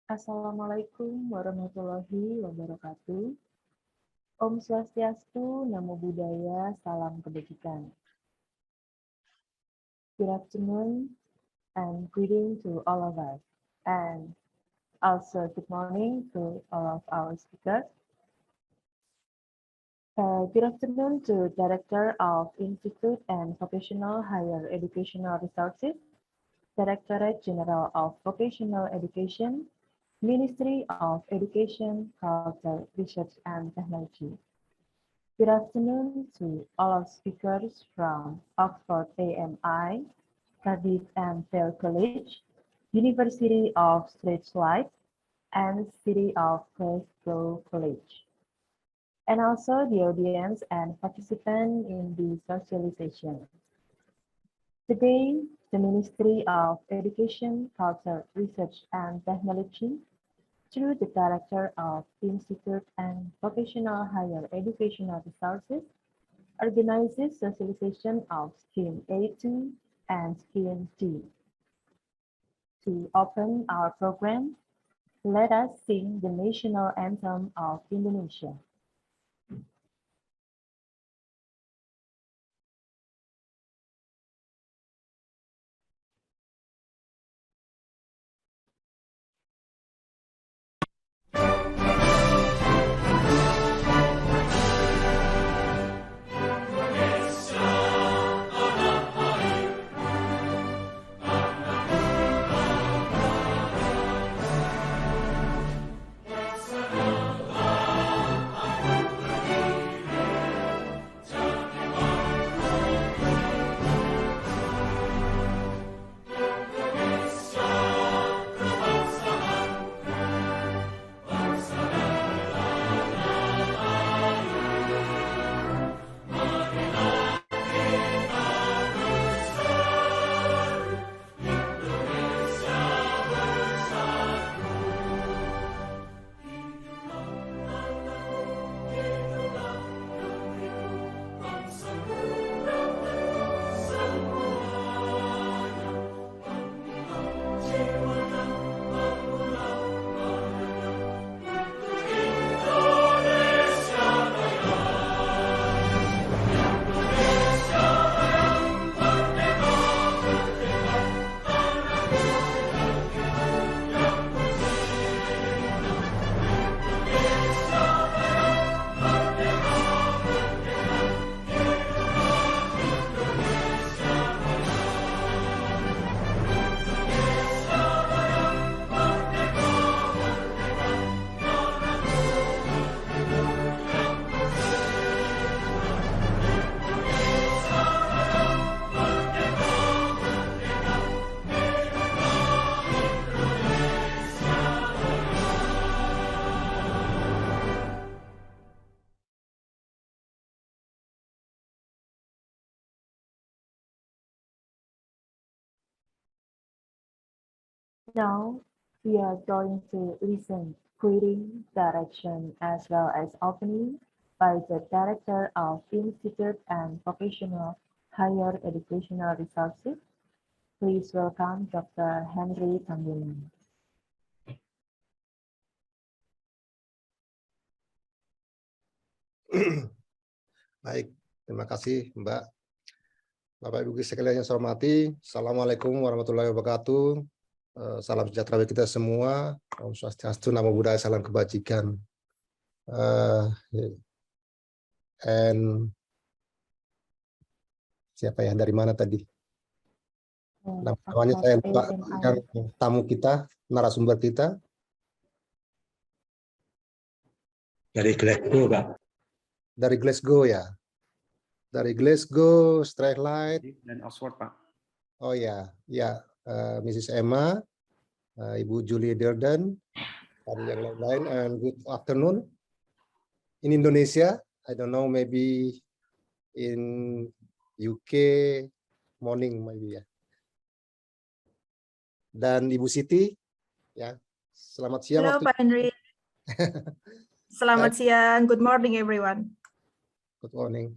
Assalamualaikum warahmatullahi wabarakatuh. Om Swastiastu, Namo Buddhaya, Salam Kebajikan. Good afternoon and greeting to all of us. And also good morning to all of our speakers. Good afternoon to Director of Institute and Vocational Higher Educational Resources, Directorate General of Vocational Education, Ministry of Education, Culture, Research and Technology. Good afternoon to all of speakers from Oxford AMI, Cardiff and Dale College, University of Strathclyde, and City of Glasgow College, and also the audience and participants in the socialization. Today, the Ministry of Education, Culture, Research and Technology, through the Director of Institute and Vocational Higher Educational Resources, organizes socialization of Scheme A2 and Scheme D. To open our program, let us sing the national anthem of Indonesia. Now, we are going to listen greeting, direction, as well as opening by the Director of Institute and Vocational Higher Educational Resources. Please welcome Dr. Henry Tambunan. Baik, terima kasih Mbak. Bapak Ibu sekalian yang saya hormati, Assalamualaikum warahmatullahi wabarakatuh. Salam sejahtera bagi kita semua. Om Swastiastu, Namo Buddhaya, salam kebajikan. And siapa ya, dari mana tadi? Namanya saya lupa, yang tamu kita, narasumber kita. Dari Glasgow, Pak. Dari Glasgow ya. Dari Glasgow, Strathclyde Dan Oxford, Pak. Oh ya, ya, Mrs. Emma, Ibu Julie Durden, dan yang lain-lain. And good afternoon. In Indonesia, I don't know, maybe in UK morning maybe ya. Dan Ibu Siti, ya, selamat siang. Halo Pak Henry. Selamat siang. Good morning everyone. Good morning.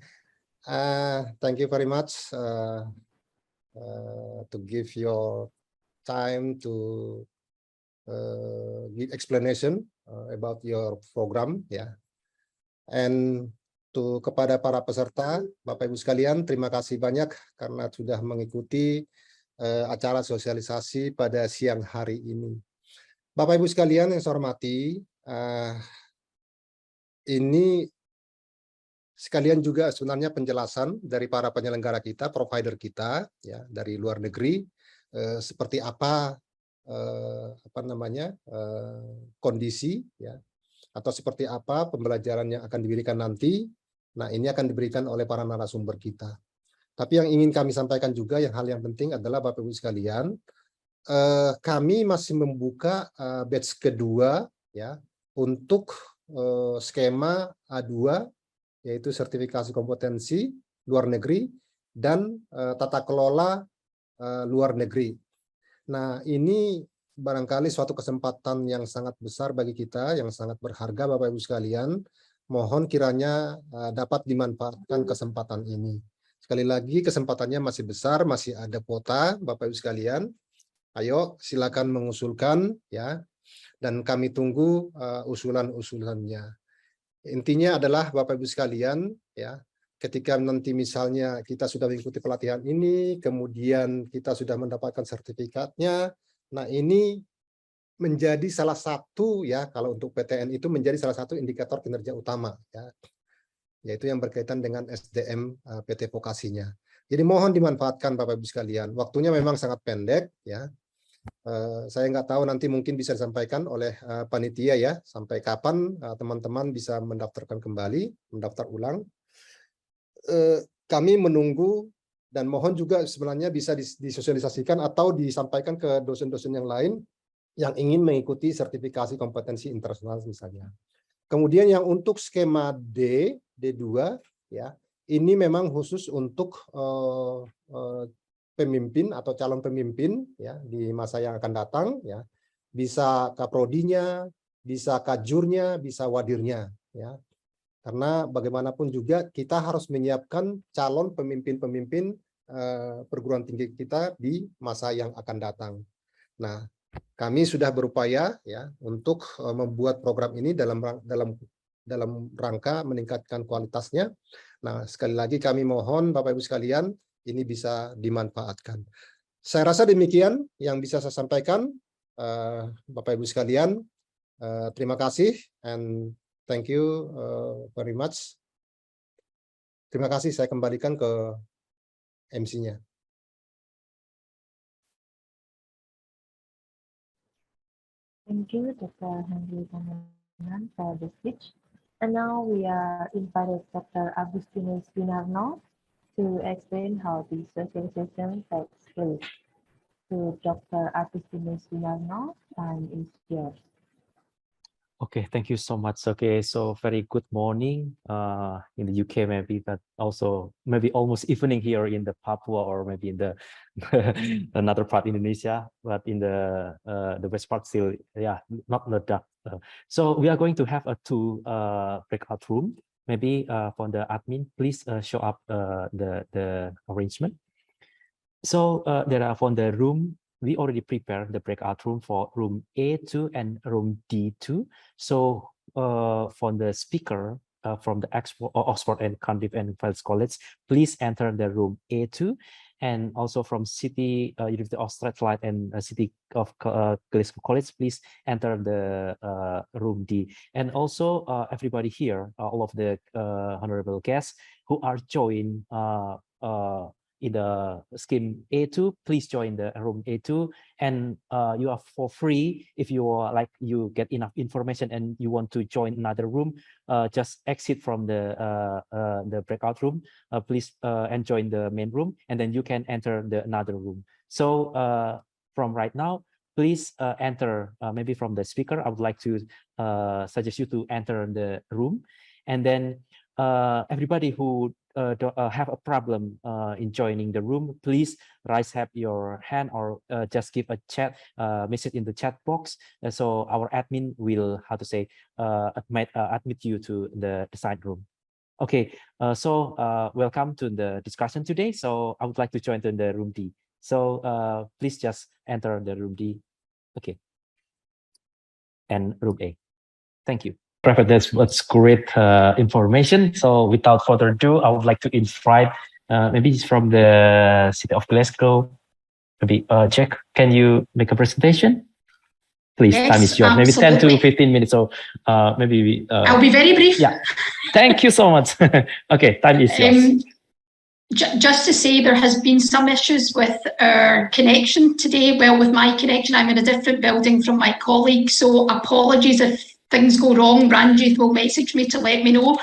Thank you very much to give your time to give explanation about your program, ya. And kepada para peserta, Bapak Ibu sekalian, terima kasih banyak karena sudah mengikuti acara sosialisasi pada siang hari ini. Bapak Ibu sekalian yang saya hormati, ini sekalian juga sebenarnya penjelasan dari para penyelenggara kita, provider kita, ya, dari luar negeri, seperti apa kondisi, ya, atau seperti apa pembelajaran yang akan diberikan nanti. Nah, ini akan diberikan oleh para narasumber kita. Tapi yang ingin kami sampaikan juga, hal yang penting adalah Bapak Ibu sekalian, kami masih membuka batch kedua, ya, untuk skema A2, yaitu sertifikasi kompetensi luar negeri dan tata kelola luar negeri. Nah, ini barangkali suatu kesempatan yang sangat besar bagi kita, yang sangat berharga Bapak Ibu sekalian. Mohon kiranya dapat dimanfaatkan kesempatan ini. Sekali lagi kesempatannya masih besar, masih ada kuota Bapak Ibu sekalian. Ayo silakan mengusulkan, ya. Dan kami tunggu usulan-usulannya. Intinya adalah Bapak Ibu sekalian, ya, ketika nanti misalnya kita sudah mengikuti pelatihan ini, kemudian kita sudah mendapatkan sertifikatnya, nah ini menjadi salah satu, ya, kalau untuk PTN itu menjadi salah satu indikator kinerja utama, ya, yaitu yang berkaitan dengan SDM PT vokasinya. Jadi mohon dimanfaatkan Bapak Ibu sekalian. Waktunya memang sangat pendek, ya. Saya nggak tahu nanti mungkin bisa disampaikan oleh panitia, ya, sampai kapan teman-teman bisa mendaftarkan kembali, mendaftar ulang. Kami menunggu dan mohon juga sebenarnya bisa disosialisasikan atau disampaikan ke dosen-dosen yang lain yang ingin mengikuti sertifikasi kompetensi internasional misalnya. Kemudian yang untuk skema D2, ya, ini memang khusus untuk pemimpin atau calon pemimpin, ya, di masa yang akan datang, ya. Bisa kaprodinya, bisa kajurnya, bisa wadirnya, ya. Karena bagaimanapun juga kita harus menyiapkan calon pemimpin-pemimpin perguruan tinggi kita di masa yang akan datang. Nah, kami sudah berupaya, ya, untuk membuat program ini dalam rangka meningkatkan kualitasnya. Nah, sekali lagi kami mohon Bapak Ibu sekalian ini bisa dimanfaatkan. Saya rasa demikian yang bisa saya sampaikan, Bapak Ibu sekalian. Terima kasih and thank you very much. Terima kasih, saya kembalikan ke MC-nya. Thank you, Dr. Henry Panganan, for the speech. And now we are invited Dr. Agustinus Winarno to explain how the socialization takes place. To Dr. Agustinus Winarno, time is yours. Okay, thank you so much. Okay, so very good morning in the UK maybe, but also maybe almost evening here in the Papua or maybe in the another part Indonesia, but in the west part still, yeah, not the dark. So we are going to have a two breakout room. Maybe for the admin, please show up the arrangement. So there are for the room. We already prepared the breakout room for room A2 and room D2. So for the speaker from the Oxford and Cardiff and Wales College, please enter the room A2. And also from City University of Strathclyde and City of Glasgow College, please enter the room D. And also everybody here, all of the honorable guests who are joined in the scheme A2, please join the room A2, and you are for free. If you are like you get enough information and you want to join another room, just exit from the breakout room, please, and join the main room, and then you can enter the another room. So from right now, please enter. Maybe from the speaker, I would like to suggest you to enter the room, and then everybody who have a problem in joining the room, please raise up your hand or just give a chat message in the chat box, so our admin will admit you to the side room. Okay, so welcome to the discussion today. So I would like to join in the room D. So please just enter the room D. Okay. and Room A. Thank you. Perfect. That's great information. So without further ado, I would like to invite maybe it's from the city of Glasgow. Maybe Jack, can you make a presentation? Please, Yes, time is yours. Maybe 10 to absolutely. 15 minutes. So maybe we. I'll be very brief. Yeah. Thank you so much. Okay, time is yours. Just to say, there has been some issues with our connection today. Well, with my connection, I'm in a different building from my colleague, so apologies if things go wrong. Ranjit will message me to let me know.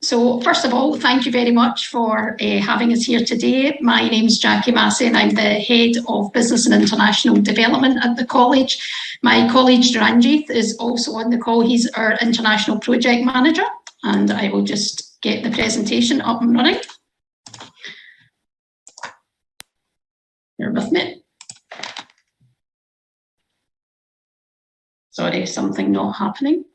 So first of all, thank you very much for having us here today. My name's Jackie Massey and I'm the Head of Business and International Development at the college. My colleague Ranjit is also on the call. He's our International Project Manager, and I will just get the presentation up and running. You're with me. Sorry, something not happening.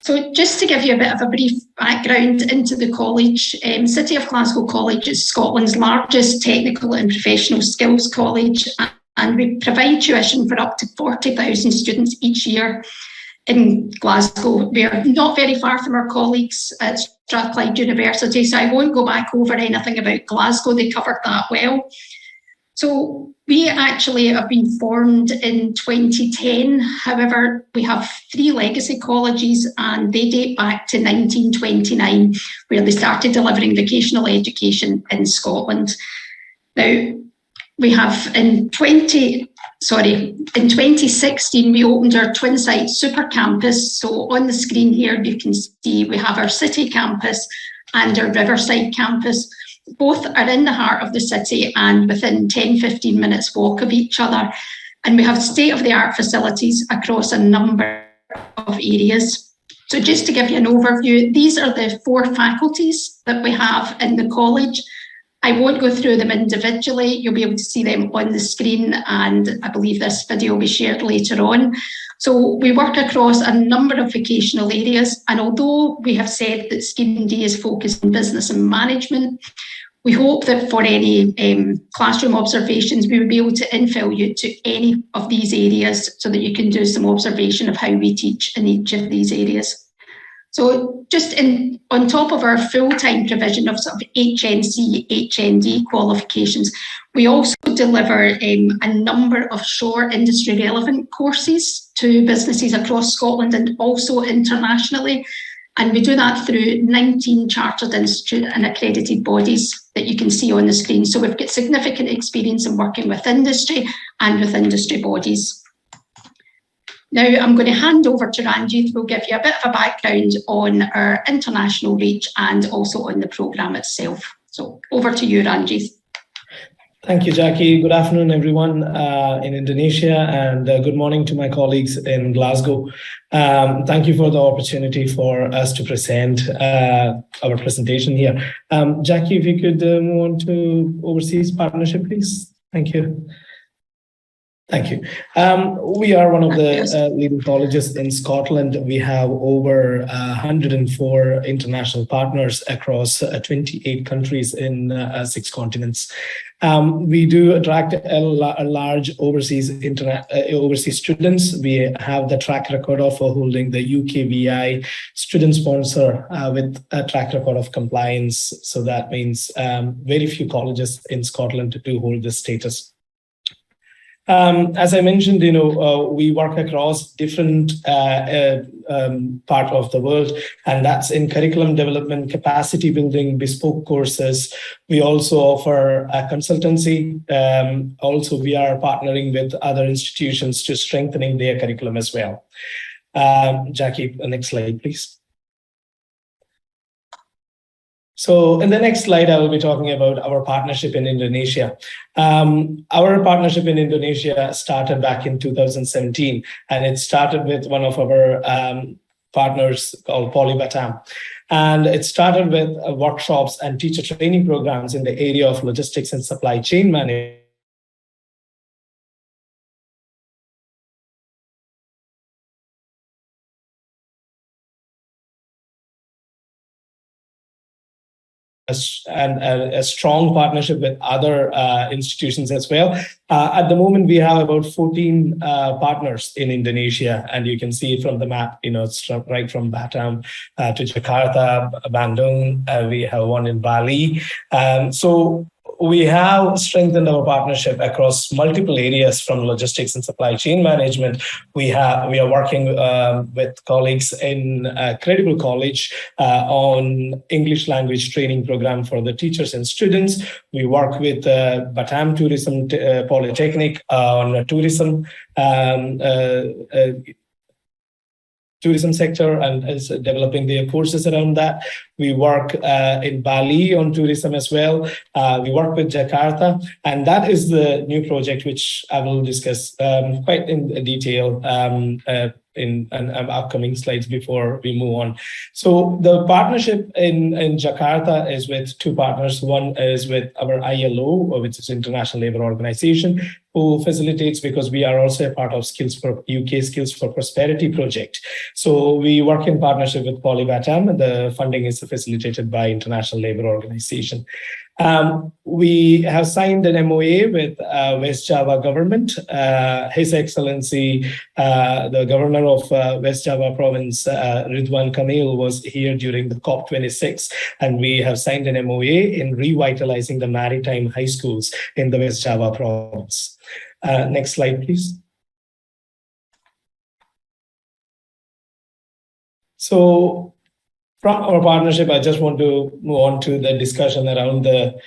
So just to give you a bit of a brief background into the college, City of Glasgow College is Scotland's largest technical and professional skills college, and we provide tuition for up to 40,000 students each year in Glasgow. We are not very far from our colleagues at Strathclyde University, so I won't go back over anything about Glasgow, they covered that well. So we actually have been formed in 2010. However, we have 3 legacy colleges and they date back to 1929, where they started delivering vocational education in Scotland. Now, we have in 2016, we opened our twin site super campus. So on the screen here, you can see we have our city campus and our Riverside campus. Both are in the heart of the city and within 10-15 minutes walk of each other. And we have state-of-the-art facilities across a number of areas. So just to give you an overview, these are the 4 faculties that we have in the college. I won't go through them individually. You'll be able to see them on the screen, and I believe this video will be shared later on. So we work across a number of vocational areas, and although we have said that Scheme D is focused on business and management, we hope that for any classroom observations, we will be able to infill you to any of these areas so that you can do some observation of how we teach in each of these areas. So just on top of our full-time provision of sort of HNC, HND qualifications, we also deliver a number of short industry relevant courses to businesses across Scotland and also internationally. And we do that through 19 chartered institute and accredited bodies that you can see on the screen. So we've got significant experience in working with industry and with industry bodies. Now I'm going to hand over to Ranjit, who will give you a bit of a background on our international reach and also on the programme itself. So over to you, Ranjit. Thank you, Jackie. Good afternoon, everyone in Indonesia, and good morning to my colleagues in Glasgow. Thank you for the opportunity for us to present our presentation here. Jackie, if you could move on to overseas partnership, please. Thank you. Thank you. We are one of the leading colleges in Scotland. We have over 104 international partners across 28 countries in 6 continents. We do attract a large overseas students. We have the track record of holding the UKVI student sponsor with a track record of compliance. So that means very few colleges in Scotland do hold this status. As I mentioned, we work across different part of the world, and that's in curriculum development, capacity building, bespoke courses. We also offer a consultancy. Also, we are partnering with other institutions to strengthening their curriculum as well. Jackie, the next slide, please. So in the next slide, I will be talking about our partnership in Indonesia. Our partnership in Indonesia started back in 2017, and it started with one of our partners called Poly Batam. And it started with workshops and teacher training programs in the area of logistics and supply chain management. a strong partnership with other institutions as well. At the moment, we have about 14 partners in Indonesia, and you can see it from the map. It's right from Batam to Jakarta, Bandung. We have one in Bali. So we have strengthened our partnership across multiple areas, from logistics and supply chain management. We are working with colleagues in Credible College on English language training program for the teachers and students. We work with Batam Tourism Polytechnic on tourism sector and is developing their courses around that. We work in Bali on tourism as well. We work with Jakarta, and that is the new project which I will discuss quite in detail in upcoming slides before we move on. So the partnership in Jakarta is with two partners. One is with our ILO, which is International Labour Organization, who facilitates, because we are also a part of UK Skills for Prosperity project. So we work in partnership with Poly Batam, and the funding is facilitated by International Labour Organization. We have signed an MOA with West Java government. His Excellency, the Governor of West Java Province, Ridwan Kamil, was here during the COP26, and we have signed an MOA in revitalizing the maritime high schools in the West Java Province. Next slide, please. So, from our partnership, I just want to move on to the discussion around the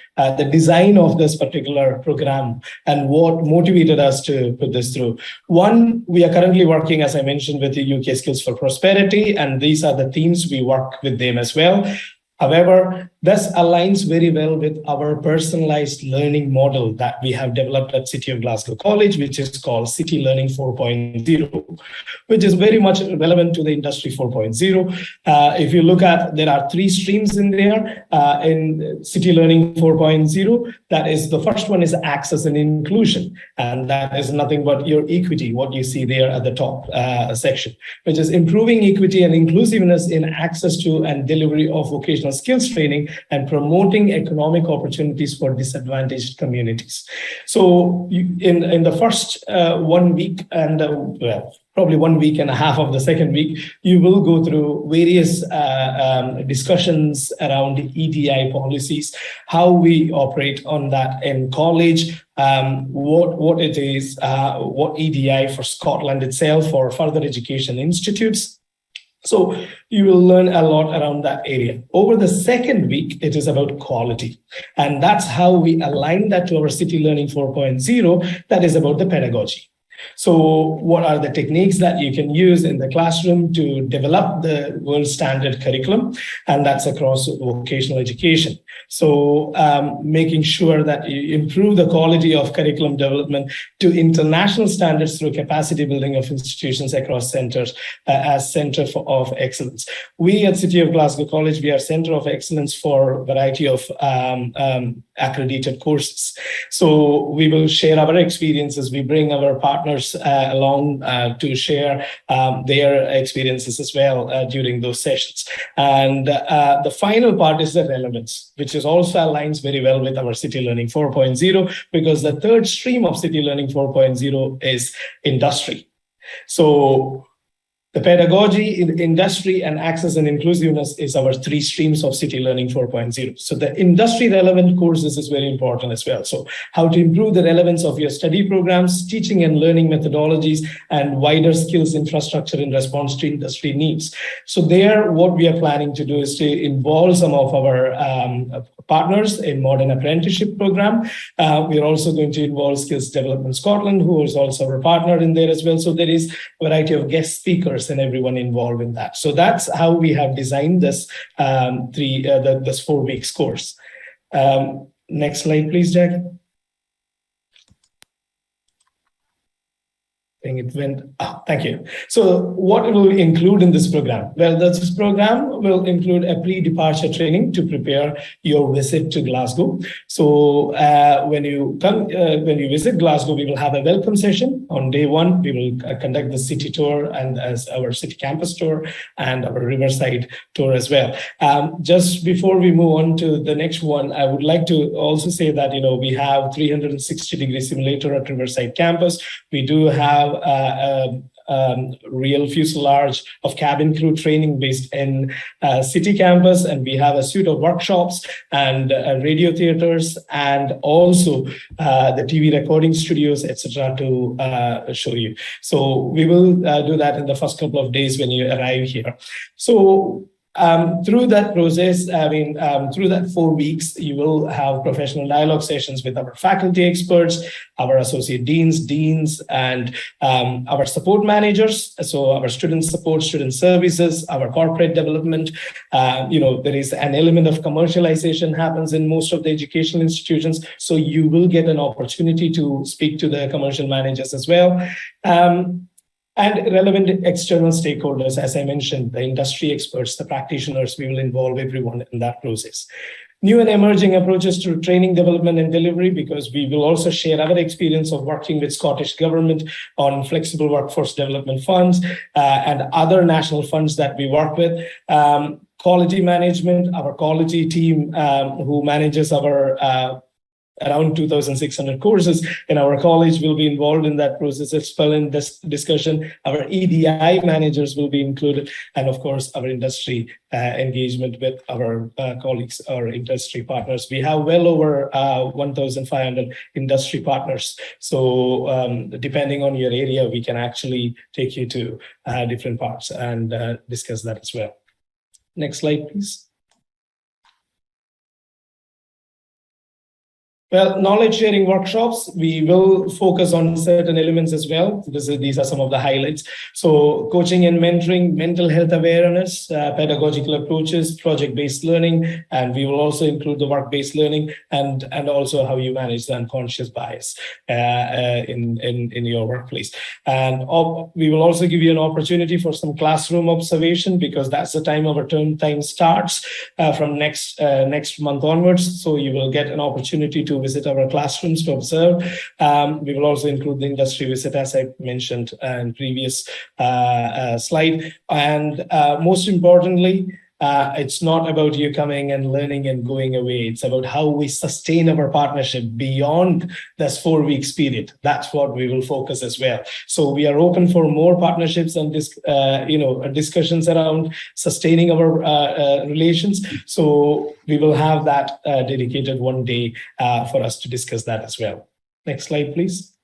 design of this particular program and what motivated us to put this through. One, we are currently working, as I mentioned, with the UK Skills for Prosperity, and these are the themes we work with them as well. However, this aligns very well with our personalized learning model that we have developed at City of Glasgow College, which is called City Learning 4.0, which is very much relevant to the Industry 4.0. If you look at, there are three streams in there in City Learning 4.0. That is, the first one is access and inclusion, and that is nothing but your equity, what you see there at the top section, which is improving equity and inclusiveness in access to and delivery of vocational skills training and promoting economic opportunities for disadvantaged communities. So in the first 1 week and probably 1 week and a half of the second week, you will go through various discussions around EDI policies, how we operate on that in college, what it is, what EDI for Scotland itself, for further education institutes. So you will learn a lot around that area. Over the second week, it is about quality. And that's how we align that to our City Learning 4.0, that is about the pedagogy. So what are the techniques that you can use in the classroom to develop the world standard curriculum? And that's across vocational education. So making sure that you improve the quality of curriculum development to international standards through capacity building of institutions across centers as center of excellence. We at City of Glasgow College, we are center of excellence for a variety of accredited courses. So we will share our experiences. We bring our partners along to share their experiences as well during those sessions. And the final part is the relevance, which is also aligns very well with our City Learning 4.0, because the third stream of City Learning 4.0 is industry. So the pedagogy, in industry, and access and inclusiveness is our three streams of City Learning 4.0. So the industry relevant courses is very important as well. So how to improve the relevance of your study programs, teaching and learning methodologies, and wider skills infrastructure in response to industry needs. So there, what we are planning to do is to involve some of our partners in modern apprenticeship program. We are also going to involve Skills Development Scotland, who is also our partner in there as well. So there is a variety of guest speakers and everyone involved in that. So that's how we have designed this this 4 weeks course. Next slide, please, Jack. think it went. Thank you. So what it will include in this program? Well, this program will include a pre-departure training to prepare your visit to Glasgow. So when you visit Glasgow, we will have a welcome session. On day one, we will conduct the city tour and as our city campus tour and our Riverside tour as well. Just before we move on to the next one, I would like to also say that, we have 360-degree simulator at Riverside campus. We do have real fuselage of cabin crew training based in city campus, and we have a suite of workshops and radio theaters and also the TV recording studios, etc. to show you. So we will do that in the first couple of days when you arrive here. So through that process, through that 4 weeks, you will have professional dialogue sessions with our faculty experts, our associate deans, and our support managers. So our student support, student services, our corporate development. There is an element of commercialization happens in most of the educational institutions. So you will get an opportunity to speak to the commercial managers as well. And relevant external stakeholders, as I mentioned, the industry experts, the practitioners, we will involve everyone in that process. New and emerging approaches to training, development, and delivery, because we will also share our experience of working with Scottish Government on flexible workforce development funds and other national funds that we work with. Quality management, our quality team who manages our around 2,600 courses in our college will be involved in that process as well in this discussion. Our EDI managers will be included, and of course, our industry engagement with our colleagues, our industry partners. We have well over 1,500 industry partners. So depending on your area, we can actually take you to different parts and discuss that as well. Next slide, please. Well, knowledge sharing workshops, we will focus on certain elements as well. These are some of the highlights. So coaching and mentoring, mental health awareness, pedagogical approaches, project-based learning, and we will also include the work-based learning and also how you manage the unconscious bias in your workplace. And we will also give you an opportunity for some classroom observation, because that's the time our term time starts from next month onwards. So you will get an opportunity to visit our classrooms to observe. We will also include the industry visit, as I mentioned in previous slide. And most importantly, it's not about you coming and learning and going away. It's about how we sustain our partnership beyond this 4 weeks period. That's what we will focus as well. So we are open for more partnerships and discussions around sustaining our relations. So we will have that dedicated one day for us to discuss that as well. Next slide, please.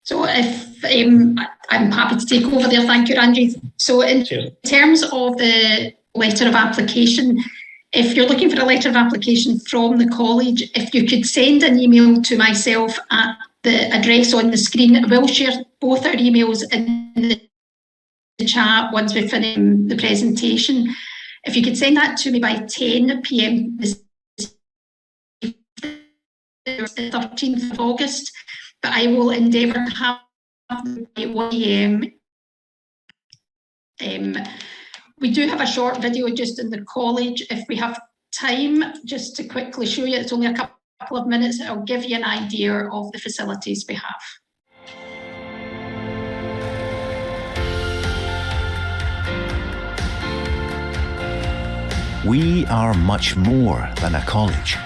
So if I'm happy to take over there, thank you, Randy. So in terms of the letter of application, if you're looking for a letter of application from the college, if you could send an email to myself at the address on the screen, we'll share both our emails in the chat once we finish the presentation. If you could send that to me by 10 p.m. the 13th of August, but I will endeavour to have at 1 p.m. We do have a short video just in the college. If we have time, just to quickly show you, it's only a couple of minutes. It'll give you an idea of the facilities we have. We are much more than a college.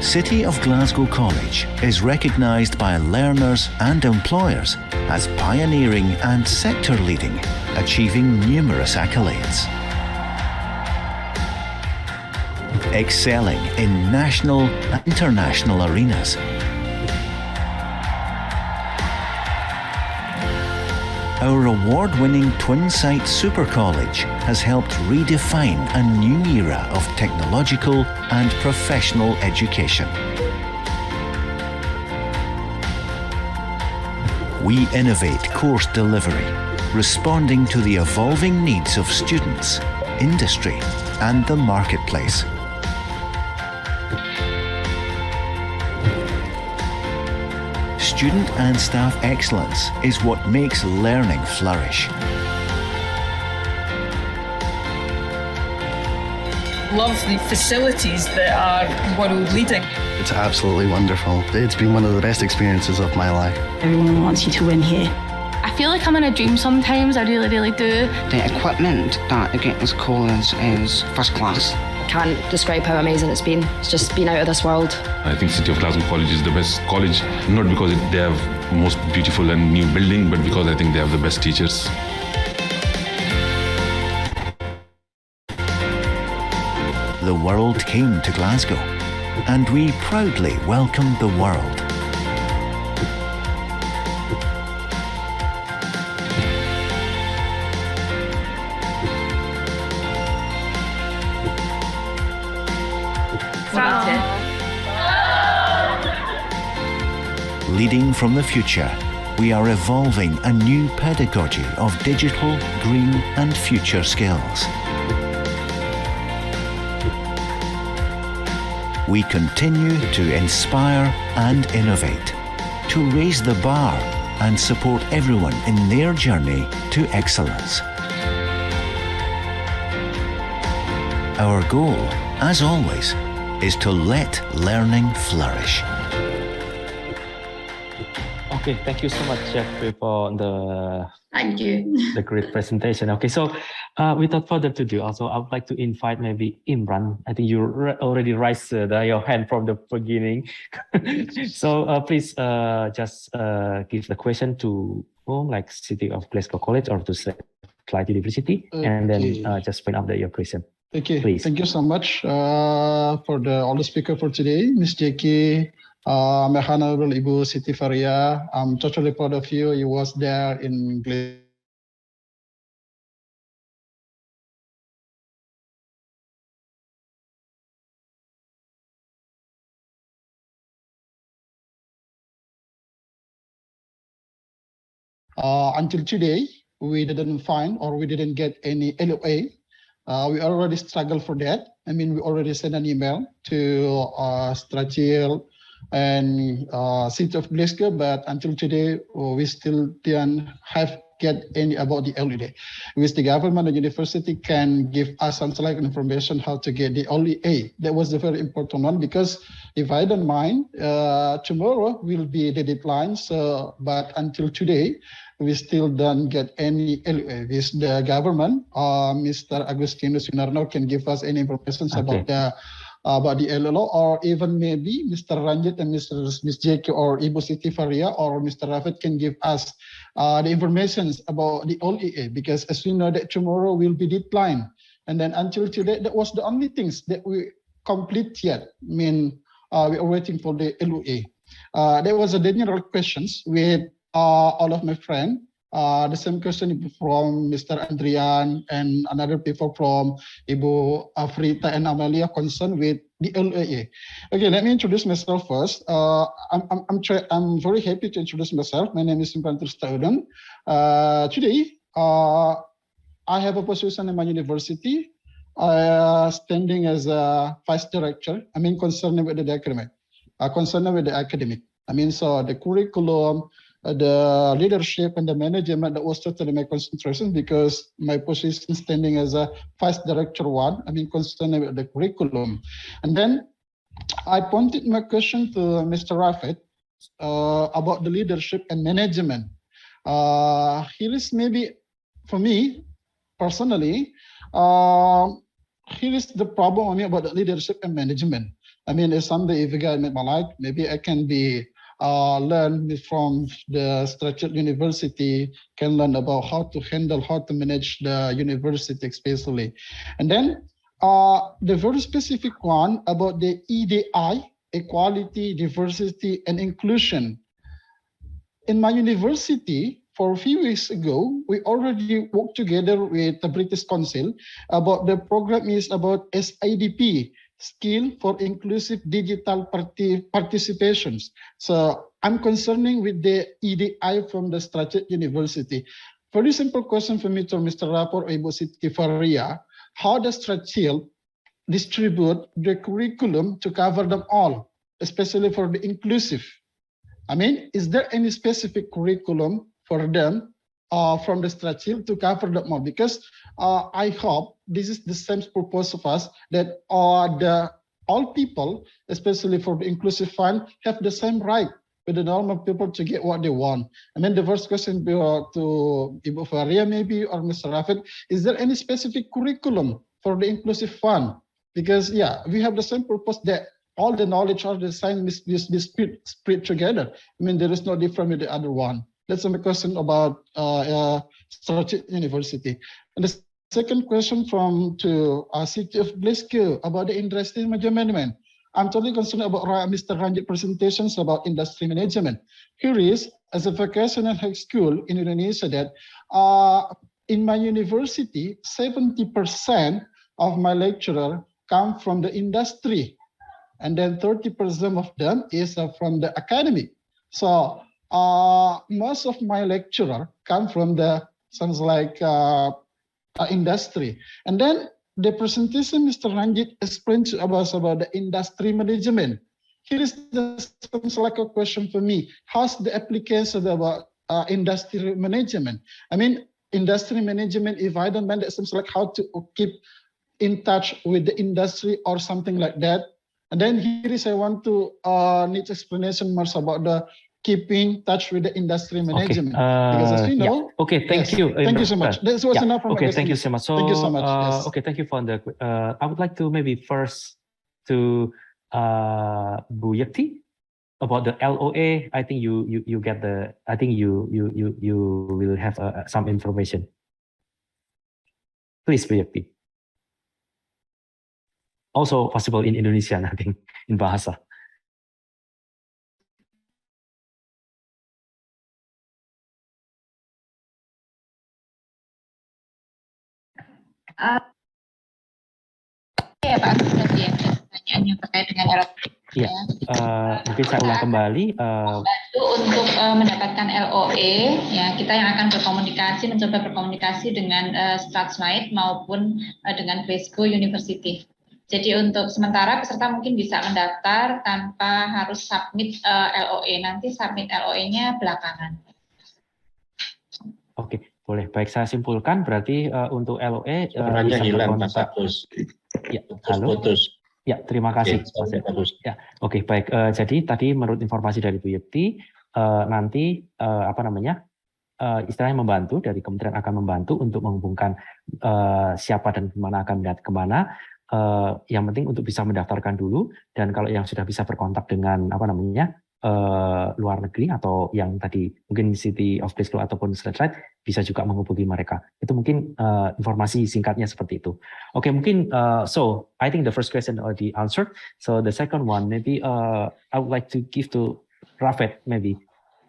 City of Glasgow College is recognised by learners and employers as pioneering and sector-leading, achieving numerous accolades. Excelling in national and international arenas. Our award-winning twin-site super college has helped redefine a new era of technological and professional education. We innovate course delivery, responding to the evolving needs of students, industry, and the marketplace. student and staff excellence is what makes learning flourish. Love the facilities that are world leading. It's absolutely wonderful. It's been one of the best experiences of my life. Everyone wants you to win here. I feel like I'm in a dream sometimes, I really, really do. The equipment that they get in school is first class. Can't describe how amazing it's been. It's just been out of this world. I think City of Glasgow College is the best college, not because they have most beautiful and new building, but because I think they have the best teachers. The world came to Glasgow, and we proudly welcomed the world. Leading from the future, we are evolving a new pedagogy of digital, green and future skills. We continue to inspire and innovate, to raise the bar and support everyone in their journey to excellence. Our goal, as always, is to let learning flourish. Okay, thank you so much, Jeffrey, for Thank you. the great presentation. Okay, so without further ado, also I would like to invite maybe Imran. I think you already raised your hand from the beginning. So please just give the question to like City of Glasgow College or to Clyde University, and then just point out your question. Okay, please. Thank you so much for all the speaker for today, Ms. Jackie. My Honorable Ibu Siti Faria, I'm totally proud of you. You was there in Glasgow. Until today, we didn't find or we didn't get any LOA. We already struggled for that. I mean, we already sent an email to Strachel and City of Glasgow, but until today, we still didn't get any about the LOA. Which the government and university can give us some select information how to get the LOA. That was the very important one, because if I don't mind, tomorrow will be the deadline. So, but until today, we still don't get any LOA. This the government, Mr. Agustinus Yunarno can give us any information about the LLO, or even maybe Mr. Ranjit and Ms. Jackie or Ibu Siti Faria or Mr. Rafet can give us the information about the LOA, because as we know that tomorrow will be deadline. And then until today, that was the only things that we complete yet. I mean, we are waiting for the LOA. There was a general questions with all of my friends. The same question from Mr. Andrian and another people from Ibu Afrita and Amalia concerned with the LOA. Okay, let me introduce myself first. I'm very happy to introduce myself. My name is Imran Tristaudan. Today, I have a position in my university, standing as a vice director. I mean, concerned with the academic. I mean, so the curriculum, the leadership and the management, that was totally my concentration, because my position standing as a vice director one, I mean, concerned with the curriculum. And then I pointed my question to Mr. Rafet about the leadership and management. Here is maybe, for me, personally, here is the problem about the leadership and management. I mean, if someday, if a guy made my life, maybe I can be learn from the structured university, can learn about how to handle, how to manage the university especially. And then the very specific one about the EDI, equality, diversity, and inclusion. In my university, for a few weeks ago, we already worked together with the British Council about the program is about SIDP, Skill for Inclusive Digital Participations. So I'm concerning with the EDI from the Structured University. Very simple question for me to Mr. Rapor Ibu Siti Faria. How does Structured distribute the curriculum to cover them all, especially for the inclusive? I mean, is there any specific curriculum for them from the strategy to cover that more? Because I hope this is the same purpose of us, that all people, especially for the inclusive fund, have the same right with the normal people to get what they want. I mean, the first question to Ibu Faria maybe, or Mr. Rafid, is there any specific curriculum for the inclusive fund? Because yeah, we have the same purpose that all the knowledge, all the science be spread together. I mean, there is no difference with the other one. That's my question about Strategic University. And the second question to City of Glasgow about the industry management. I'm totally concerned about Mr. Ranjit's presentations about industry management. Here is, as a vocational high school in Indonesia, that in my university, 70% of my lecturer come from the industry, and then 30% of them is from the academy. So most of my lecturer come from the sounds like industry. And then the presentation Mr. Ranjit explained to us about the industry management. Here is sounds like a question for me. How's the application about industry management? I mean, industry management, if I don't mind, it seems like how to keep in touch with the industry or something like that. And then here is I want to need explanation more about the keeping touch with the industry management. Because as we know, yeah. Okay, thank you. Thank you so much. That was enough for okay, my thank you so much. So, thank you so much. Yes. Okay, thank you for the. I would like to maybe first to Bu Yekti about the LOA. I think you get the. I think you will have some information. Please, Bu Yekti. Also possible in Indonesian, I think, in Bahasa. Ya Pak, pertanyaannya terkait dengan LOA. Ya, mungkin saya ulang kembali. Membantu untuk mendapatkan LOE, ya kita yang akan mencoba berkomunikasi dengan Stratsmite maupun dengan Glasgow University. Jadi untuk sementara peserta mungkin bisa mendaftar tanpa harus submit LOE. Nanti submit LOE-nya belakangan. Oke, boleh. Baik, saya simpulkan berarti untuk LOE sebenarnya hilang Mas Agus. Ya, halo. Ya, terima kasih. Ya, oke, baik. Jadi tadi menurut informasi dari Bu Yekti, nanti istilahnya membantu dari kementerian akan membantu untuk menghubungkan siapa dan kemana. Yang penting untuk bisa mendaftarkan dulu, dan kalau yang sudah bisa berkontak dengan luar negeri atau yang tadi mungkin City of Glasgow ataupun Strathclyde bisa juga menghubungi mereka. Itu mungkin informasi singkatnya seperti itu. Oke, mungkin so I think the first question already answered. So the second one maybe I would like to give to Rafet maybe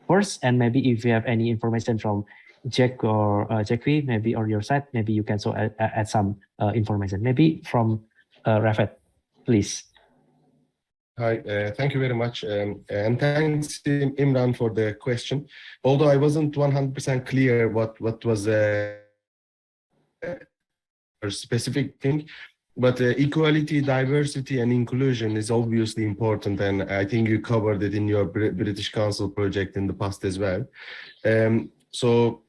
first, and maybe if you have any information from Jack or Jackie maybe on your side, maybe you can so add some information. Maybe from Rafet, please. Hi, thank you very much. And thanks, Imran, for the question. Although I wasn't 100% clear what was a specific thing, but equality, diversity, and inclusion is obviously important. And I think you covered it in your British Council project in the past as well. So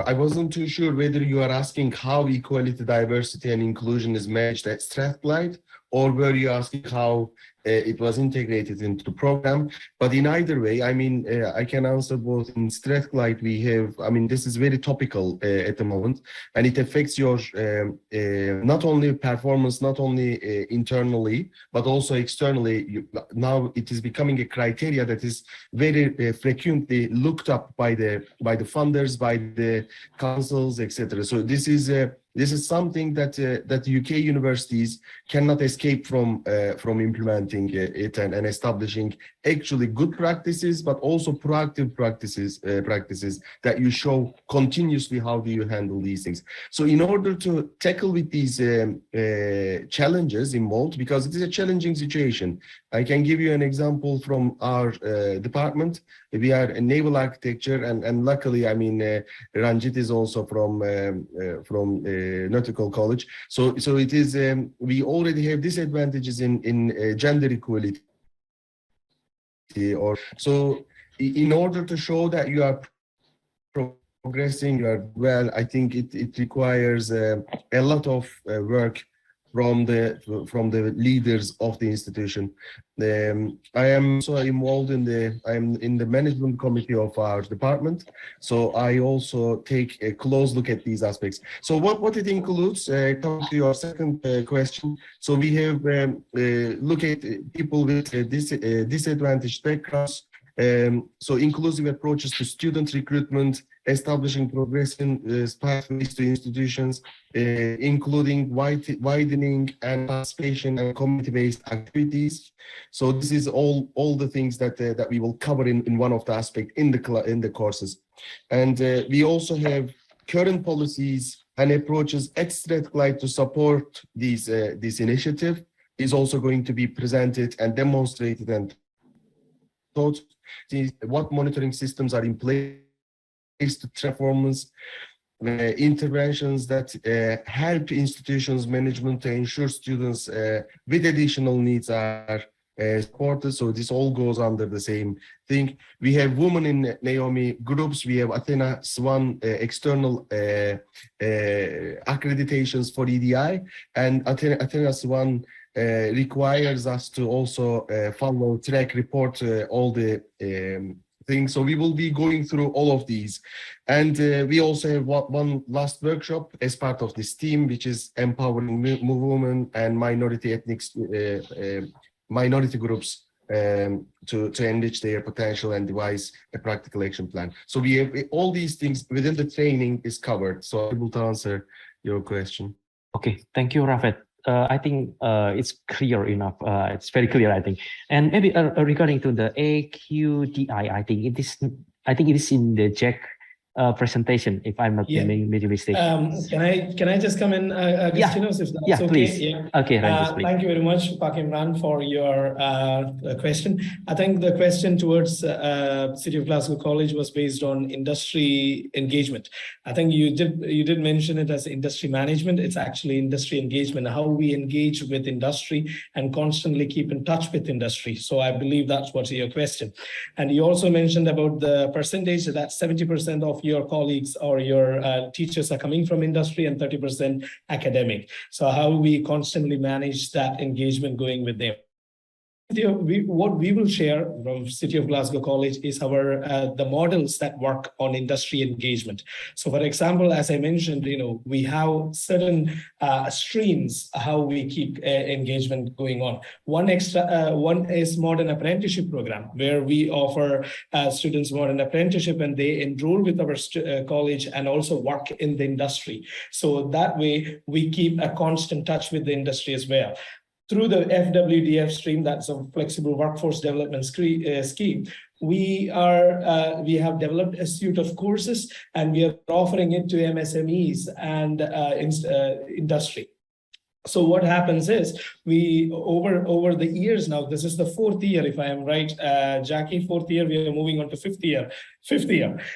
I wasn't too sure whether you are asking how equality, diversity, and inclusion is managed at Strathclyde, or were you asking how it was integrated into the program? But in either way, I mean, I can answer both. In Strathclyde, we have, I mean, this is very topical at the moment, and it affects your not only performance, not only internally, but also externally. Now it is becoming a criteria that is very frequently looked up by the funders, by the councils, etc. So this is something that UK universities cannot escape from implementing it and establishing actually good practices, but also proactive practices that you show continuously how do you handle these things. So in order to tackle with these challenges involved, because it is a challenging situation, I can give you an example from our department. We are a naval architecture, and luckily, I mean, Ranjit is also from Nautical College. So it is, we already have disadvantages in gender equality. or so. In order to show that you are progressing, you are well, I think it requires a lot of work from the leaders of the institution. I am also involved I'm in the management committee of our department, so I also take a close look at these aspects. So what it includes, coming to your second question, so we have look at people with disadvantaged backgrounds, so inclusive approaches to student recruitment, establishing progression pathways to institutions, including widening and participation and community-based activities. So this is all the things that that we will cover in one of the aspects in the courses. And we also have current policies and approaches at Strathclyde to support these this initiative is also going to be presented and demonstrated and taught. What monitoring systems are in place to performance, interventions that help institutions management to ensure students with additional needs are supported. So this all goes under the same thing. We have women in Naomi groups. We have Athena Swan external accreditations for EDI, and Athena Swan requires us to also follow, track, report all the things. So we will be going through all of these. And we also have one last workshop as part of this team, which is empowering women and minority ethnic minority groups to enrich their potential and devise a practical action plan. So we have all these things within the training is covered. So I'm able to answer your question. Okay, thank you, Rafet. I think it's clear enough. It's very clear, I think. And maybe regarding to the AQDI, I think it is in the Jack presentation, if I'm not making mistake. Can I just come in, Agustinos, if that's okay? Please. Yeah. Okay, Ranjit, please. Thank you very much, Pak Imran, for your question. I think the question towards City of Glasgow College was based on industry engagement. I think you did mention it as industry management. It's actually industry engagement, how we engage with industry and constantly keep in touch with industry. So I believe that's what's your question. And you also mentioned about the percentage that 70% of your colleagues or your teachers are coming from industry and 30% academic. So how we constantly manage that engagement going with them. What we will share from City of Glasgow College is our the models that work on industry engagement. So, for example, as I mentioned, we have certain streams how we keep engagement going on. One is modern apprenticeship program, where we offer students modern apprenticeship and they enroll with our college and also work in the industry. So that way we keep a constant touch with the industry as well. Through the FWDF stream, that's a flexible workforce development scheme, we have developed a suite of courses and we are offering it to MSMEs and industry. So what happens is we over the years now, this is the 4th year, if I am right, Jackie, 4th year, we are moving on to 5th year.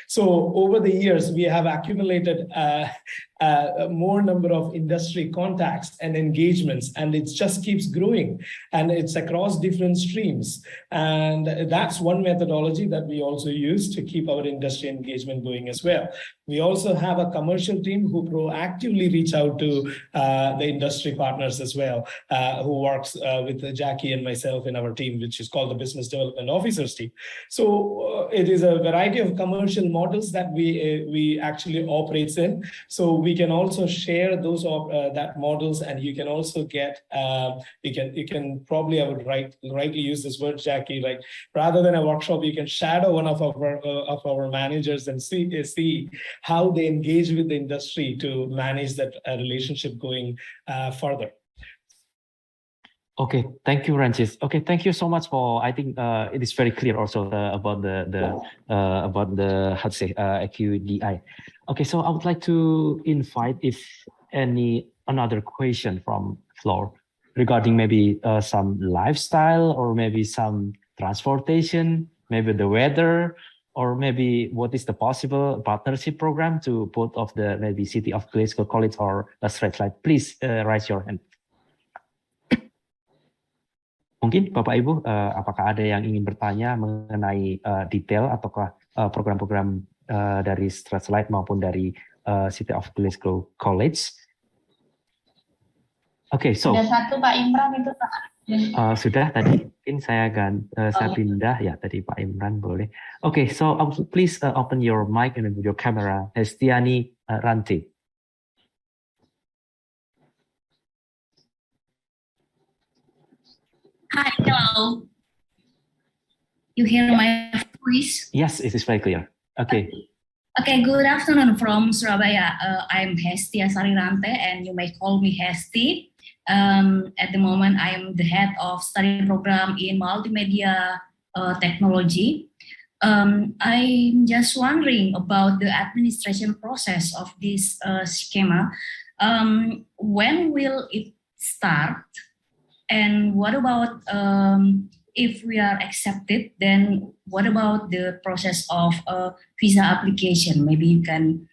So over the years, we have accumulated more number of industry contacts and engagements, and it just keeps growing, and it's across different streams. And that's one methodology that we also use to keep our industry engagement going as well. We also have a commercial team who proactively reach out to the industry partners as well, who works with Jackie and myself in our team, which is called the Business Development Officers team. So it is a variety of commercial models that we actually operate in. So we can also share those that models, and you can also get you can probably, I would rightly use this word, Jackie, like rather than a workshop, you can shadow one of our managers and see how they engage with the industry to manage that relationship going further. Okay, thank you, Ranjit. Okay, thank you so much for. I think it is very clear also about the how to say AQDI. Okay, so I would like to invite if another question from floor regarding maybe some lifestyle or maybe some transportation, maybe the weather, or maybe what is the possible partnership program to both of the maybe City of Glasgow College or Strathclyde. Please raise your hand. Mungkin Bapak Ibu, apakah ada yang ingin bertanya mengenai detail ataukah program-program dari Strathclyde maupun dari City of Glasgow College? Oke, so Ada satu Pak Imran itu Pak. sudah tadi mungkin saya saya pindah ya tadi Pak Imran boleh. Oke, so please open your mic and your camera, Hestiani Ranti. Hi, hello. You hear my voice? Yes, it is very clear. Okay. Okay, good afternoon from Surabaya. I'm Hestia Sarirante, and you may call me Hesti. At the moment, I am the head of study program in multimedia technology. I'm just wondering about the administration process of this schema. When will it start? And what about if we are accepted, then what about the process of visa application? Maybe you can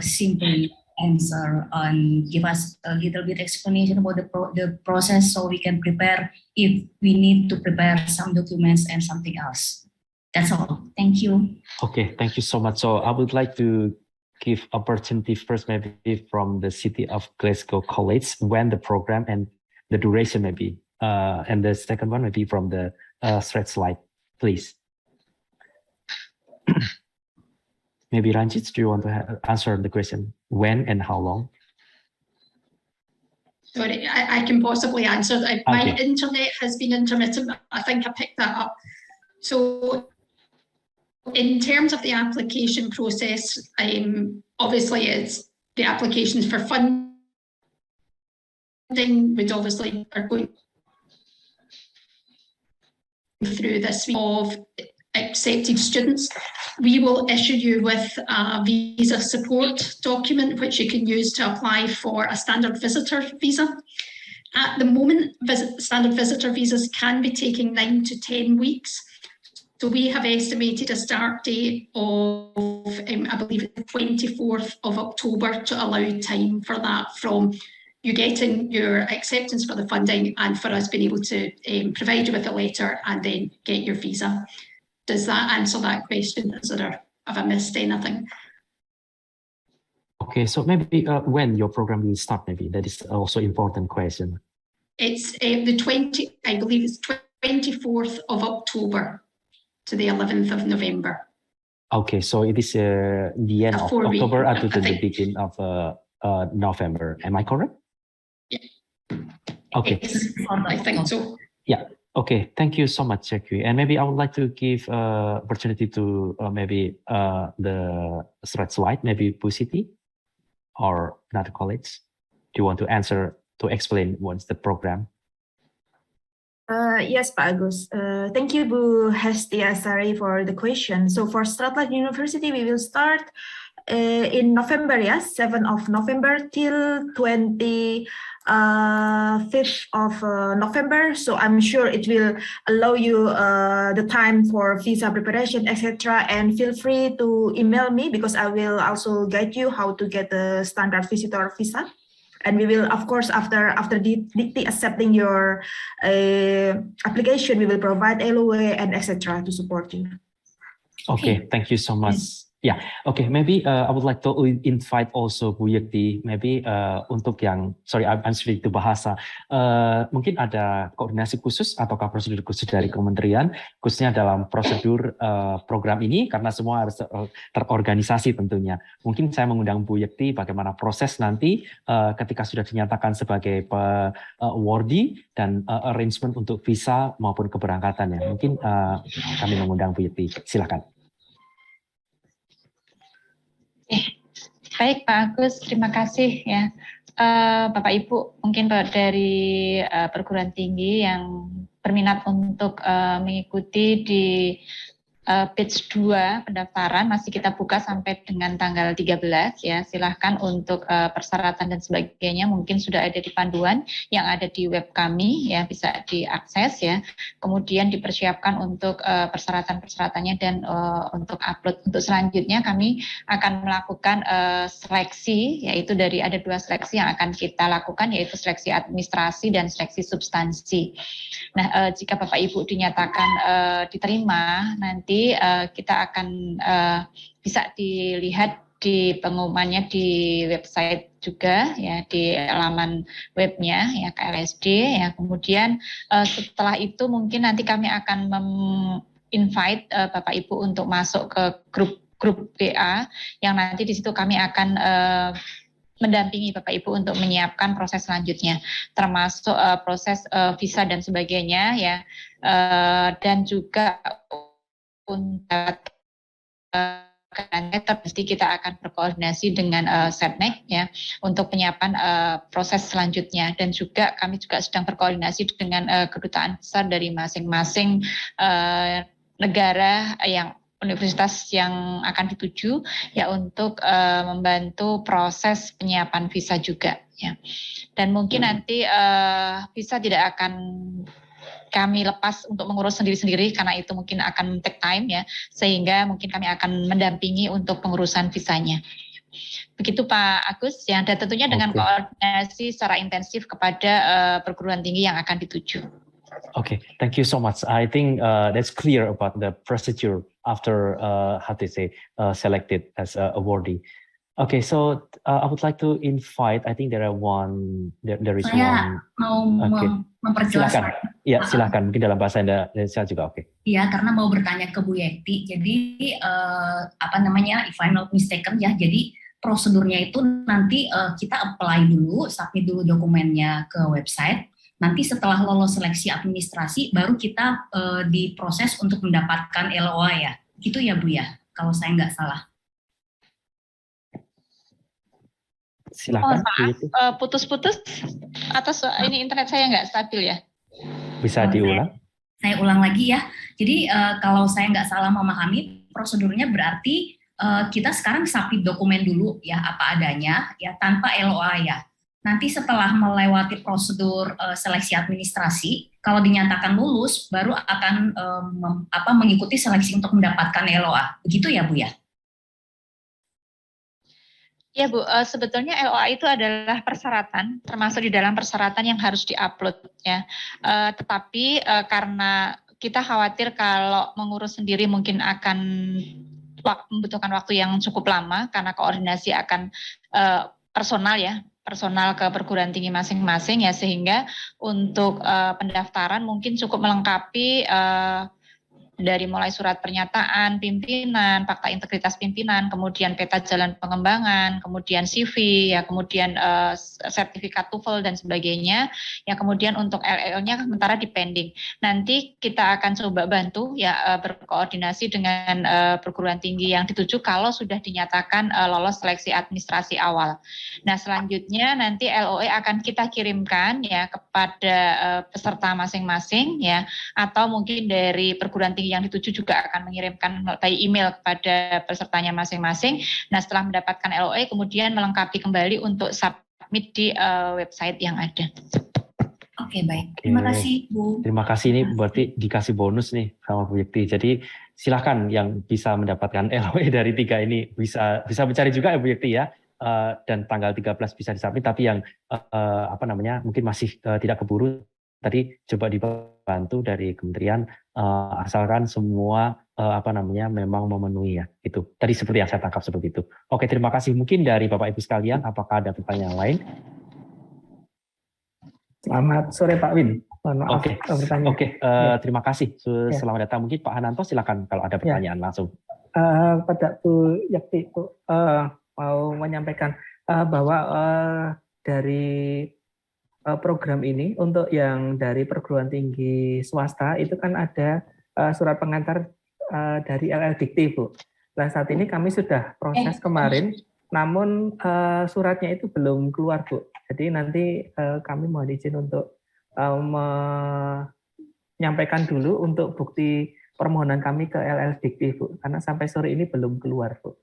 simply answer and give us a little bit explanation about the process so we can prepare if we need to prepare some documents and something else. That's all. Thank you. Okay, thank you so much. So I would like to give opportunity first maybe from the City of Glasgow College when the program and the duration maybe. And the second one maybe from the Strathclyde, please. Maybe Ranjit, do you want to answer the question when and how long? Sorry, I can possibly answer. My internet has been intermittent. I think I picked that up. So in terms of the application process, obviously it's the applications for funding would obviously are going through this week of accepted students. We will issue you with a visa support document which you can use to apply for a standard visitor visa. At the moment, standard visitor visas can be taking 9 to 10 weeks. So we have estimated a start date of, I believe, the 24th of October to allow time for that from you getting your acceptance for the funding and for us being able to provide you with a letter and then get your visa. Does that answer that question? Have I missed anything? Okay, so maybe when your program will start, maybe that is also important question. It's I believe it's 24th of October to the 11th of November. Okay, so it is the end of October to the beginning of November. Am I correct? Yeah. Okay. I think so. Yeah. Okay. Thank you so much, Jackie. And maybe I would like to give opportunity to maybe the Strathclyde, maybe Pusiti or another college. Do you want to answer to explain what's the program? Yes, Pak Agus. Thank you, Bu Hestia Sari, for the question. So for Strathclyde University, we will start in November, yes, 7th of November till 25th of November. So I'm sure it will allow you the time for visa preparation, etc. And feel free to email me because I will also guide you how to get the standard visitor visa. And we will, of course, after the accepting your application, we will provide LOA and etc. to support you. Okay, thank you so much. Yeah, okay, maybe I would like to invite also Bu Yekti, maybe untuk yang, sorry, I'm speaking to bahasa, mungkin ada koordinasi khusus ataukah prosedur khusus dari kementerian, khususnya dalam prosedur program ini, karena semua harus terorganisasi tentunya. Mungkin saya mengundang Bu Yekti bagaimana proses nanti ketika sudah dinyatakan sebagai awardee dan arrangement untuk visa maupun keberangkatannya. Mungkin kami mengundang Bu Yekti, silakan. Baik Pak Agus, terima kasih ya. Bapak Ibu, mungkin dari perguruan tinggi yang berminat untuk mengikuti di batch 2 pendaftaran masih kita buka sampai dengan tanggal 13 ya. Silahkan untuk persyaratan dan sebagainya mungkin sudah ada di panduan yang ada di web kami ya, bisa diakses ya. Kemudian dipersiapkan untuk persyaratan-persyaratannya dan untuk upload. Untuk selanjutnya kami akan melakukan seleksi, yaitu ada 2 seleksi yang akan kita lakukan, yaitu seleksi administrasi dan seleksi substansi. Nah, jika Bapak Ibu dinyatakan diterima, nanti kita akan bisa dilihat di pengumumannya di website juga ya, di laman webnya ya KLSD ya. Kemudian setelah itu mungkin nanti kami akan invite Bapak Ibu untuk masuk ke grup WA yang nanti di situ kami akan mendampingi Bapak Ibu untuk menyiapkan proses selanjutnya, termasuk proses visa dan sebagainya ya, dan juga untuk pasti kita akan berkoordinasi dengan Setnek ya untuk penyiapan proses selanjutnya, dan juga kami juga sedang berkoordinasi dengan kedutaan besar dari masing-masing negara yang universitas yang akan dituju ya, untuk membantu proses penyiapan visa juga ya. Dan mungkin nanti visa tidak akan kami lepas untuk mengurus sendiri-sendiri karena itu mungkin akan take time ya, sehingga mungkin kami akan mendampingi untuk pengurusan visanya. Begitu Pak Agus ya, dan tentunya dengan koordinasi secara intensif kepada perguruan tinggi yang akan dituju. Okay, thank you so much. I think that's clear about the procedure after selected as awardee. Okay, so I would like to invite. I think there is one. Saya mau memperjelas. Silakan. Ya, silakan. Mungkin dalam bahasa Indonesia juga oke. Iya, karena mau bertanya ke Bu Yekti. Jadi if I'm not mistaken ya. Jadi prosedurnya itu nanti kita apply dulu, submit dulu dokumennya ke website. Nanti setelah lolos seleksi administrasi, baru kita diproses untuk mendapatkan LOA ya. Gitu ya Bu ya, kalau saya nggak salah. Silakan. Maaf, putus-putus atau ini internet saya nggak stabil ya? Bisa diulang? Saya ulang lagi ya. Jadi kalau saya nggak salah memahami, prosedurnya berarti kita sekarang submit dokumen dulu ya, apa adanya ya, tanpa LOA ya. Nanti setelah melewati prosedur seleksi administrasi, kalau dinyatakan lulus, baru akan mengikuti seleksi untuk mendapatkan LOA. Begitu ya Bu ya? Ya Bu, sebetulnya LOA itu adalah persyaratan, termasuk di dalam persyaratan yang harus diupload ya. Tetapi karena kita khawatir kalau mengurus sendiri mungkin akan membutuhkan waktu yang cukup lama karena koordinasi akan personal ke perguruan tinggi masing-masing ya, sehingga untuk pendaftaran mungkin cukup melengkapi dari mulai surat pernyataan pimpinan, fakta integritas pimpinan, kemudian peta jalan pengembangan, kemudian CV, ya, kemudian sertifikat TOEFL dan sebagainya. Ya, kemudian untuk LL-nya sementara dipending. Nanti kita akan coba bantu ya berkoordinasi dengan perguruan tinggi yang dituju kalau sudah dinyatakan lolos seleksi administrasi awal. Nah, selanjutnya nanti LOE akan kita kirimkan ya kepada peserta masing-masing ya, atau mungkin dari perguruan tinggi yang dituju juga akan mengirimkan by email kepada pesertanya masing-masing. Nah, setelah mendapatkan LOE kemudian melengkapi kembali untuk submit di website yang ada. Oke, baik. Terima kasih Bu. Terima kasih, ini berarti dikasih bonus nih sama Bu Yekti. Jadi silakan yang bisa mendapatkan LOE dari 3 ini bisa mencari juga ya Bu Yekti ya. Dan tanggal 13 bisa disubmit, tapi yang mungkin masih tidak keburu tadi coba dibantu dari kementerian, asalkan semua memang memenuhi ya, itu tadi seperti yang saya tangkap seperti itu. Oke, terima kasih. Mungkin dari Bapak Ibu sekalian, apakah ada pertanyaan lain? Selamat sore Pak Win. Maaf, terima kasih. Selamat datang. Mungkin Pak Hananto silakan kalau ada pertanyaan langsung. Pada Bu Yekti, mau menyampaikan bahwa dari program ini untuk yang dari perguruan tinggi swasta itu kan ada surat pengantar dari LL Dikti, Bu. Nah, saat ini kami sudah proses kemarin, namun suratnya itu belum keluar, Bu. Jadi nanti kami mohon izin untuk menyampaikan dulu untuk bukti permohonan kami ke LL Dikti, Bu, karena sampai sore ini belum keluar, Bu.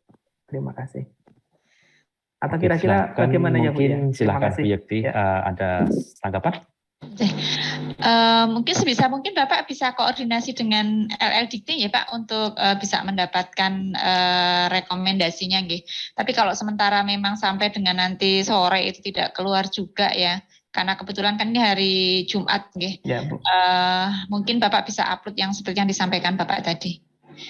Terima kasih. Atau kira-kira bagaimana ya, Bu? Silakan Bu Yekti, ada tanggapan? Mungkin sebisa mungkin Bapak bisa koordinasi dengan LL Dikti ya Pak untuk bisa mendapatkan rekomendasinya nggih. Tapi kalau sementara memang sampai dengan nanti sore itu tidak keluar juga ya, karena kebetulan kan ini hari Jumat nggih. Ya, Bu. Mungkin Bapak bisa upload yang seperti yang disampaikan Bapak tadi.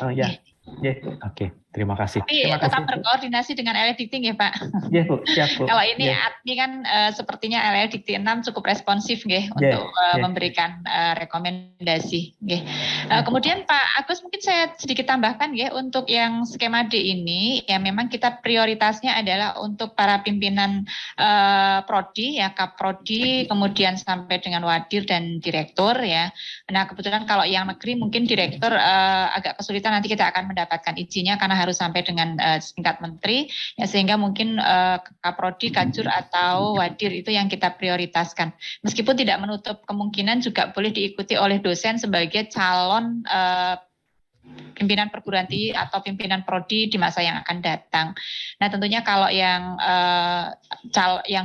Oh ya. Ya, Oke, terima kasih. Tapi tetap berkoordinasi dengan LL Dikti ya Pak. Ya Bu, siap Bu. Kalau ini admin kan sepertinya LL Dikti 6 cukup responsif nggih untuk memberikan rekomendasi nggih. Kemudian Pak Agus mungkin saya sedikit tambahkan nggih untuk yang skema D ini ya memang kita prioritasnya adalah untuk para pimpinan prodi ya Kaprodi kemudian sampai dengan wadir dan direktur ya. Nah, kebetulan kalau yang negeri mungkin direktur agak kesulitan nanti kita akan mendapatkan izinnya karena harus sampai dengan tingkat menteri ya sehingga mungkin Kaprodi, Kajur atau Wadir itu yang kita prioritaskan. Meskipun tidak menutup kemungkinan juga boleh diikuti oleh dosen sebagai calon pimpinan perguruan tinggi atau pimpinan prodi di masa yang akan datang. Nah, tentunya kalau yang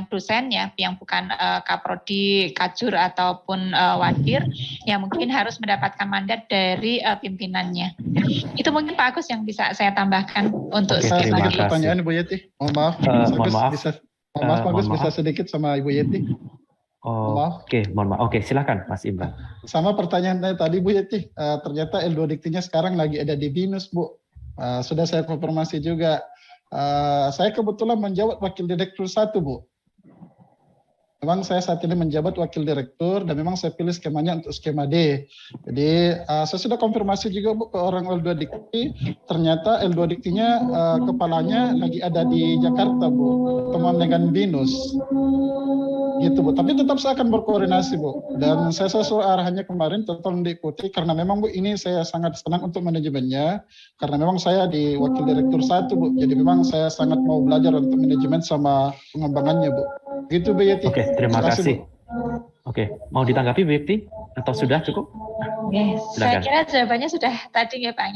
dosen ya, yang bukan Kaprodi, Kajur ataupun Wadir, ya mungkin harus mendapatkan mandat dari pimpinannya. Itu mungkin Pak Agus yang bisa saya tambahkan untuk sedikit pertanyaan Ibu Yeti. Mohon maaf. Mohon maaf. Pak Agus bisa sedikit sama Ibu Yeti. Oke, mohon maaf. Oke, silakan Mas Imran. Sama pertanyaan tadi Bu Yeti, ternyata L2 Diktinya sekarang lagi ada di BINUS Bu. Sudah saya konfirmasi juga. Saya kebetulan menjabat wakil direktur 1 Bu. Memang saya saat ini menjabat wakil direktur dan memang saya pilih skemanya untuk skema D. Jadi saya sudah konfirmasi juga Bu ke orang L2 Dikti, ternyata L2 Diktinya kepalanya lagi ada di Jakarta Bu, teman dengan BINUS. Gitu Bu, tapi tetap saya akan berkoordinasi Bu. Dan saya sesuai arahannya kemarin tolong diikuti karena memang Bu ini saya sangat senang untuk manajemennya karena memang saya di wakil direktur 1 Bu. Jadi memang saya sangat mau belajar untuk manajemen sama pengembangannya Bu. Gitu Bu Yeti. Oke, terima kasih. Oke, mau ditanggapi Bu Yeti atau sudah cukup? Saya kira jawabannya sudah tadi ya Pak.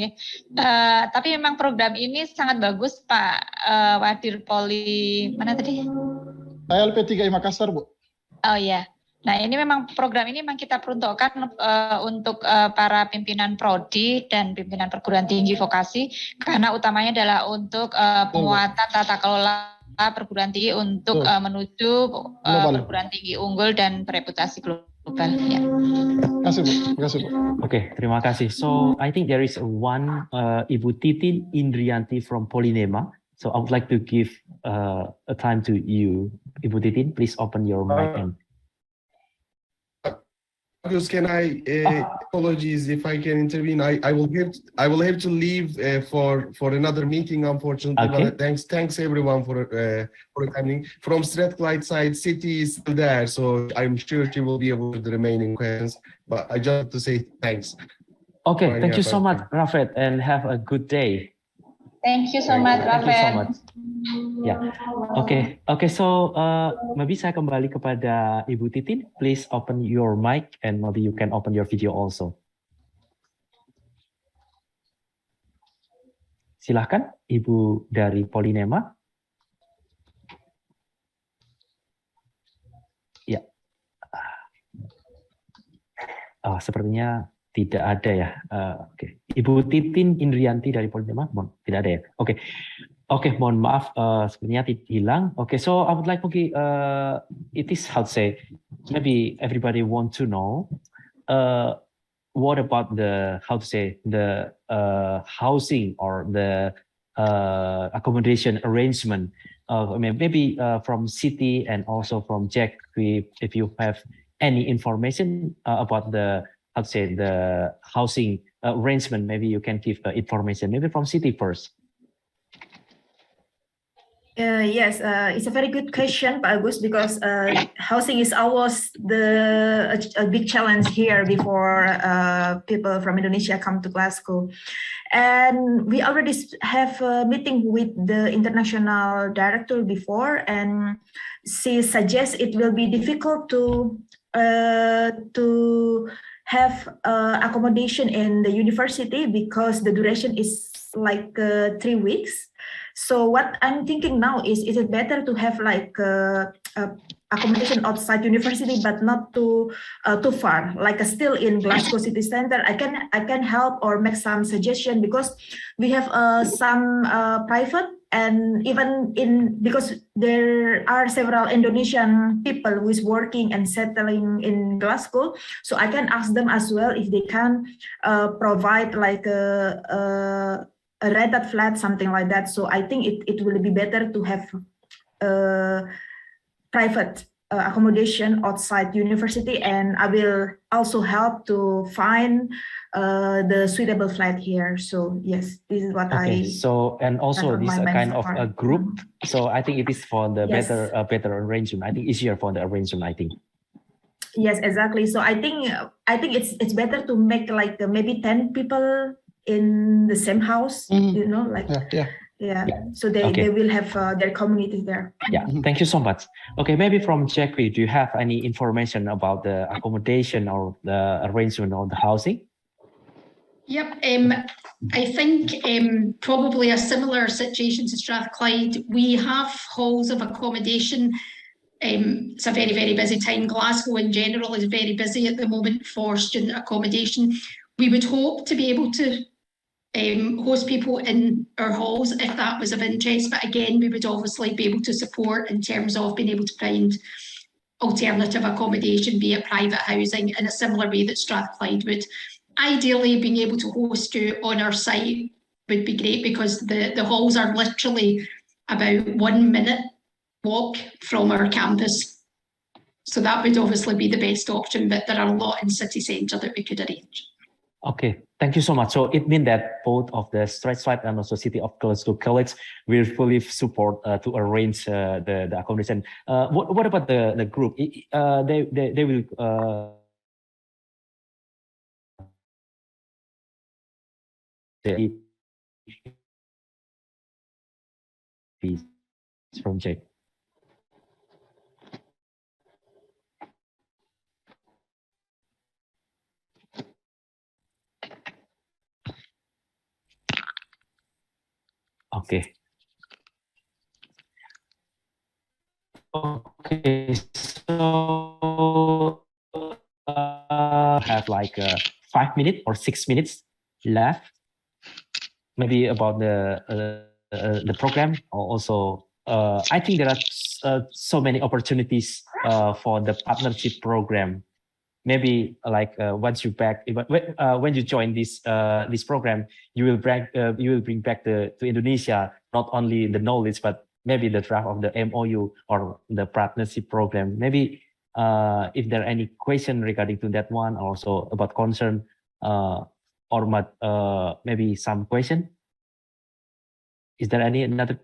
Tapi memang program ini sangat bagus Pak Wadir Poli mana tadi? Saya LP3 Makassar Bu. Oh ya. Nah ini memang program ini memang kita peruntukkan untuk para pimpinan prodi dan pimpinan perguruan tinggi vokasi karena utamanya adalah untuk penguatan tata kelola perguruan tinggi untuk menuju perguruan tinggi unggul dan bereputasi global. Ya. Terima kasih Bu. Terima kasih Bu. Oke, terima kasih. So I think there is one Ibu Titin Indrianti from Polinema. So I would like to give a time to you, Ibu Titin. Please open your mic. Can I apologies if I can intervene? I will have to leave for another meeting, unfortunately. Okay. But thanks everyone for coming. From Strathclyde side, City is still there, so I'm sure she will be able to the remaining questions. But I just have to say thanks. Okay, thank you so much, Rafet, and have a good day. Thank you so much, Rafet. Thank you so much. Ya, oke. So maybe saya kembali kepada Ibu Titin. Please open your mic and maybe you can open your video also. Silahkan, Ibu dari Polinema. Ya, sepertinya tidak ada ya. Oke. Ibu Titin Indrianti dari Polinema, tidak ada ya. Oke, mohon maaf, sepertinya hilang. Okay, so I would like, it is how to say, maybe everybody want to know, what about the, how to say, the housing or the accommodation arrangement, maybe from city and also from Jack, if you have any information about the, how to say, the housing arrangement, maybe you can give information, maybe from city first. Yes, it's a very good question, Pak Agus, because housing is always a big challenge here before people from Indonesia come to Glasgow. And we already have a meeting with the international director before, and she suggests it will be difficult to have accommodation in the university because the duration is like 3 weeks. So what I'm thinking now is it better to have like accommodation outside university, but not too far, like still in Glasgow city center? I can help or make some suggestion, because we have some private, and even because there are several Indonesian people who is working and settling in Glasgow, so I can ask them as well if they can provide like a rented flat, something like that. So I think it will be better to have private accommodation outside university, and I will also help to find the suitable flat here. So yes, this is what Okay, so and also this a kind of a group. So I think it is for the Yes. better arrangement. I think easier for the arrangement, I think. Yes, exactly. So I think it's better to make like maybe 10 people in the same house, you know, like yeah. So they will have their community there. Yeah, thank you so much. Okay, maybe from Jackie, do you have any information about the accommodation or the arrangement or the housing? Yep, I think probably a similar situation to Strathclyde. We have halls of accommodation. It's a very, very busy time. Glasgow in general is very busy at the moment for student accommodation. We would hope to be able to host people in our halls if that was of interest, but again, we would obviously be able to support in terms of being able to find alternative accommodation, be it private housing, in a similar way that Strathclyde would. Ideally, being able to host you on our site would be great, because the halls are literally about 1 minute walk from our campus. So that would obviously be the best option, but there are a lot in city centre that we could arrange. Okay, thank you so much. So it means that both of the Strathclyde and also City of Glasgow College will fully support to arrange the accommodation. What about the group? They will from Jack. Okay. Okay, so have like 5 minutes or 6 minutes left. Maybe about the program. Also, I think there are so many opportunities for the partnership program. Maybe like once you back, when you join this program, you will bring back to Indonesia not only the knowledge, but maybe the draft of the MOU or the partnership program. Maybe if there are any question regarding to that one, also about concern or maybe some question. Is there another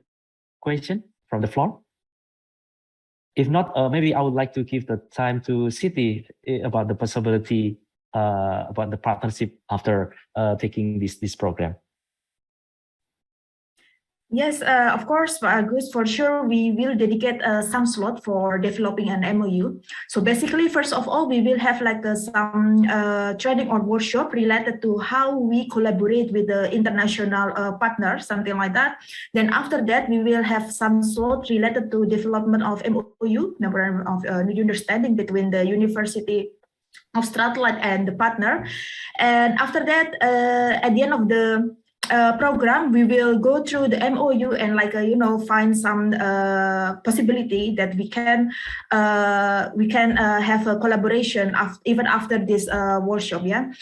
question from the floor? If not, maybe I would like to give the time to Siti about the possibility about the partnership after taking this program. Yes, of course, Agus, for sure, we will dedicate some slot for developing an MOU. So basically, first of all, we will have like some training or workshop related to how we collaborate with the international partners, something like that. Then after that, we will have some slot related to development of MOU, memorandum of understanding between the University of Strathclyde and the partner. And after that, at the end of the program, we will go through the MOU and like find some possibility that we can have a collaboration even after this workshop. Yeah,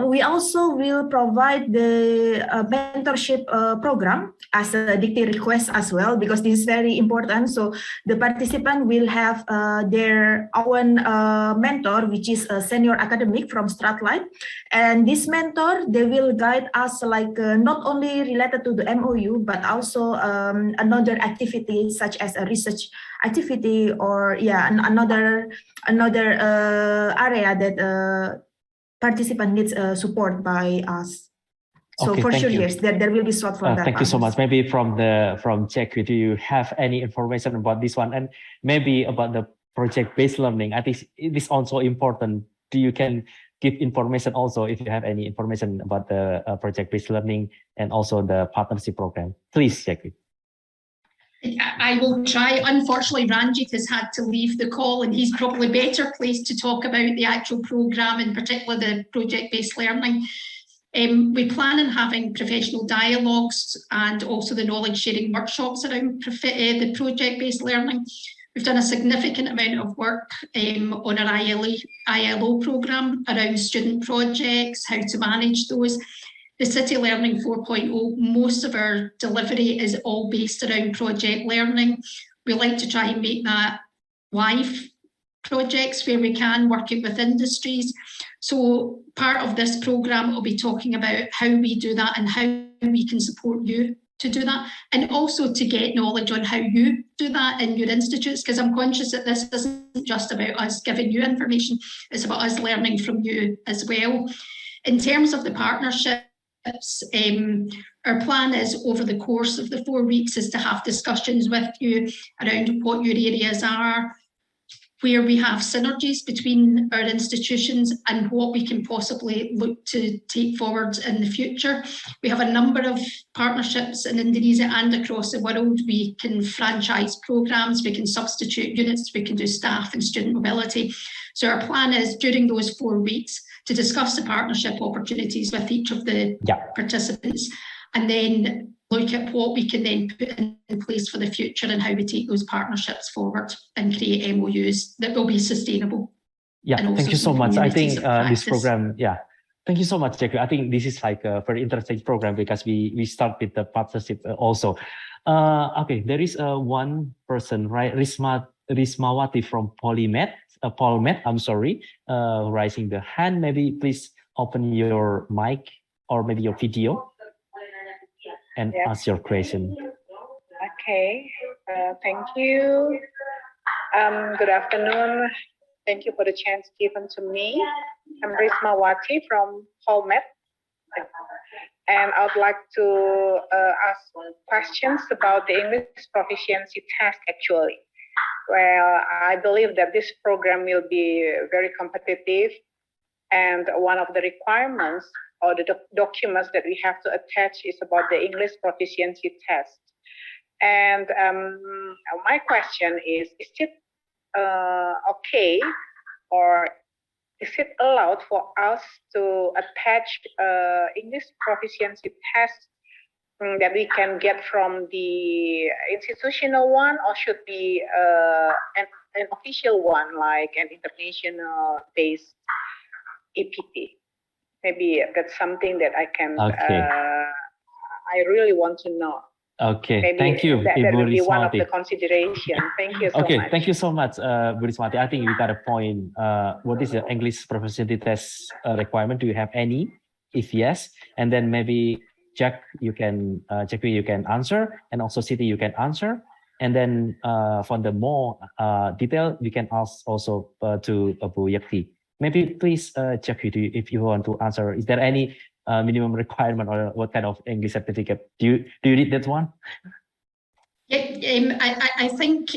we also will provide the mentorship program as a dictate request as well, because this is very important. So the participant will have their own mentor, which is a senior academic from Strathclyde, and this mentor, they will guide us like not only related to the MOU, but also another activity such as a research activity, or another area that participant needs support by us. So Okay, for sure, you. yes, there will be slot for that. Thank you so much. Maybe from Jack, do you have any information about this one, and maybe about the project-based learning? I think it is also important. You can give information also if you have any information about the project-based learning and also the partnership program. Please, Jackie. I will try. Unfortunately, Ranjit has had to leave the call, and he's probably better placed to talk about the actual programme, in particular the project-based learning. We plan on having professional dialogues and also the knowledge sharing workshops around the project-based learning. We've done a significant amount of work on our ILO programme around student projects, how to manage those. The City Learning 4.0, most of our delivery is all based around project learning. We like to try and make that live projects where we can, working with industries. So part of this programme will be talking about how we do that and how we can support you to do that, and also to get knowledge on how you do that in your institutes, because I'm conscious that this isn't just about us giving you information, it's about us learning from you as well. In terms of the partnership, our plan is over the course of the 4 weeks is to have discussions with you around what your areas are, where we have synergies between our institutions and what we can possibly look to take forward in the future. We have a number of partnerships in Indonesia and across the world. We can franchise programs, we can substitute units, we can do staff and student mobility. So our plan is during those 4 weeks to discuss the partnership opportunities with each of the participants, and then look at what we can then put in place for the future and how we take those partnerships forward and create MOUs that will be sustainable. Yeah, thank you so much. I think this program, thank you so much, Jackie. I think this is like a very interesting program because we start with the partnership also. Okay, there is one person, right? Rismawati from Polmed, I'm sorry, raising the hand. Maybe please open your mic or maybe your video and ask your question. Okay, thank you. Good afternoon. Thank you for the chance given to me. I'm Rismawati from Polmed, and I would like to ask questions about the English proficiency test actually. Well, I believe that this program will be very competitive, and one of the requirements or the documents that we have to attach is about the English proficiency test. And my question is it okay, or is it allowed for us to attach English proficiency test that we can get from the institutional one, or should be an official one, like an international based EPT? Maybe that's something that I can, I really want to know. Okay, maybe thank you, that Ibu will be one of Rismawati. the consideration. Thank you so Okay, much. thank you so much, Bu Rismawati. I think we got a point. What is the English proficiency test requirement? Do you have any? If yes, and then maybe Jack, you can answer, and also Siti, you can answer. And then for the more detail, you can ask also to Bu Yakti. Maybe please, Jack, if you want to answer, is there any minimum requirement or what kind of English certificate? Do you need that one? Yeah, I think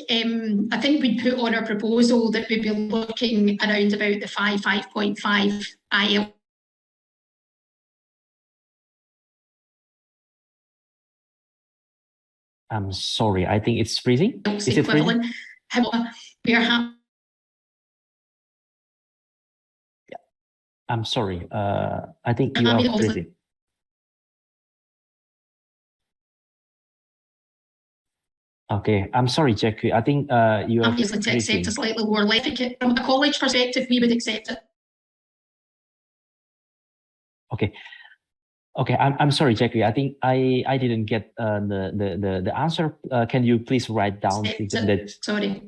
we'd put on our proposal that we'd be looking around about the 5.5 IELTS. I'm sorry, I think it's freezing. Is it freezing? We are I'm sorry. I think you are freezing. Okay, I'm sorry, Jackie. I think you are freezing. To accept a slightly lower level. From a college perspective, we would accept it. Okay. Okay, I'm sorry, Jackie. I think I didn't get the answer. Can you please write down? Sorry.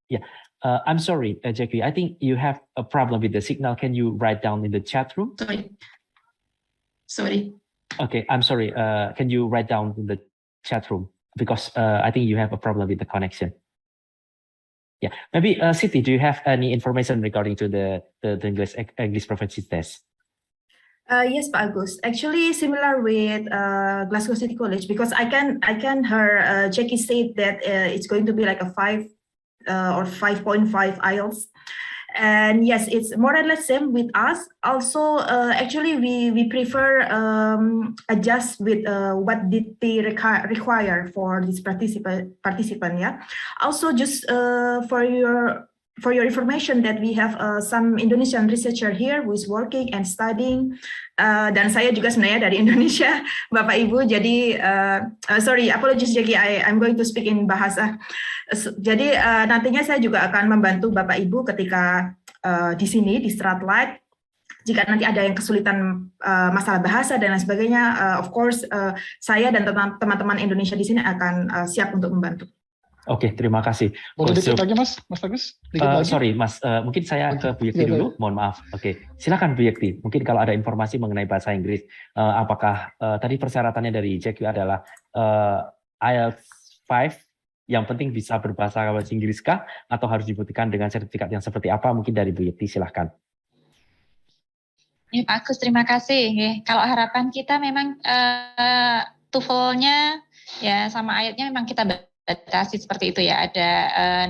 Yeah. I'm sorry, Jackie. I think you have a problem with the signal. Can you write down in the chat room? Sorry. Okay, I'm sorry. Can you write down in the chat room? Because I think you have a problem with the connection. Yeah, maybe Siti, do you have any information regarding to the English proficiency test? Yes, Pak Agus. Actually, similar with Glasgow City College, because I can hear Jackie said that it's going to be like a 5 or 5.5 IELTS. And yes, it's more or less same with us. Also, actually, we prefer adjust with what did they require for this participant. Yeah. Also, just for your information that we have some Indonesian researcher here who is working and studying. Dan saya juga sebenarnya dari Indonesia, Bapak Ibu. Jadi, sorry, apologies Jackie, I'm going to speak in bahasa. Jadi nantinya saya juga akan membantu Bapak Ibu ketika di sini di Stratlight. Jika nanti ada yang kesulitan masalah bahasa dan lain sebagainya, of course saya dan teman-teman Indonesia di sini akan siap untuk membantu. Oke, terima kasih. Boleh dikit lagi Mas Agus? Sorry Mas, mungkin saya ke Bu Yekti dulu, mohon maaf. Oke, silakan Bu Yekti. Mungkin kalau ada informasi mengenai bahasa Inggris, apakah tadi persyaratannya dari JQ adalah IELTS 5, yang penting bisa berbahasa Inggris kah? Atau harus dibuktikan dengan sertifikat yang seperti apa? Mungkin dari Bu Yekti, silakan. Ya, Pak Agus, terima kasih. Kalau harapan kita memang TOEFL-nya ya sama IELTS-nya memang kita batasi seperti itu ya, ada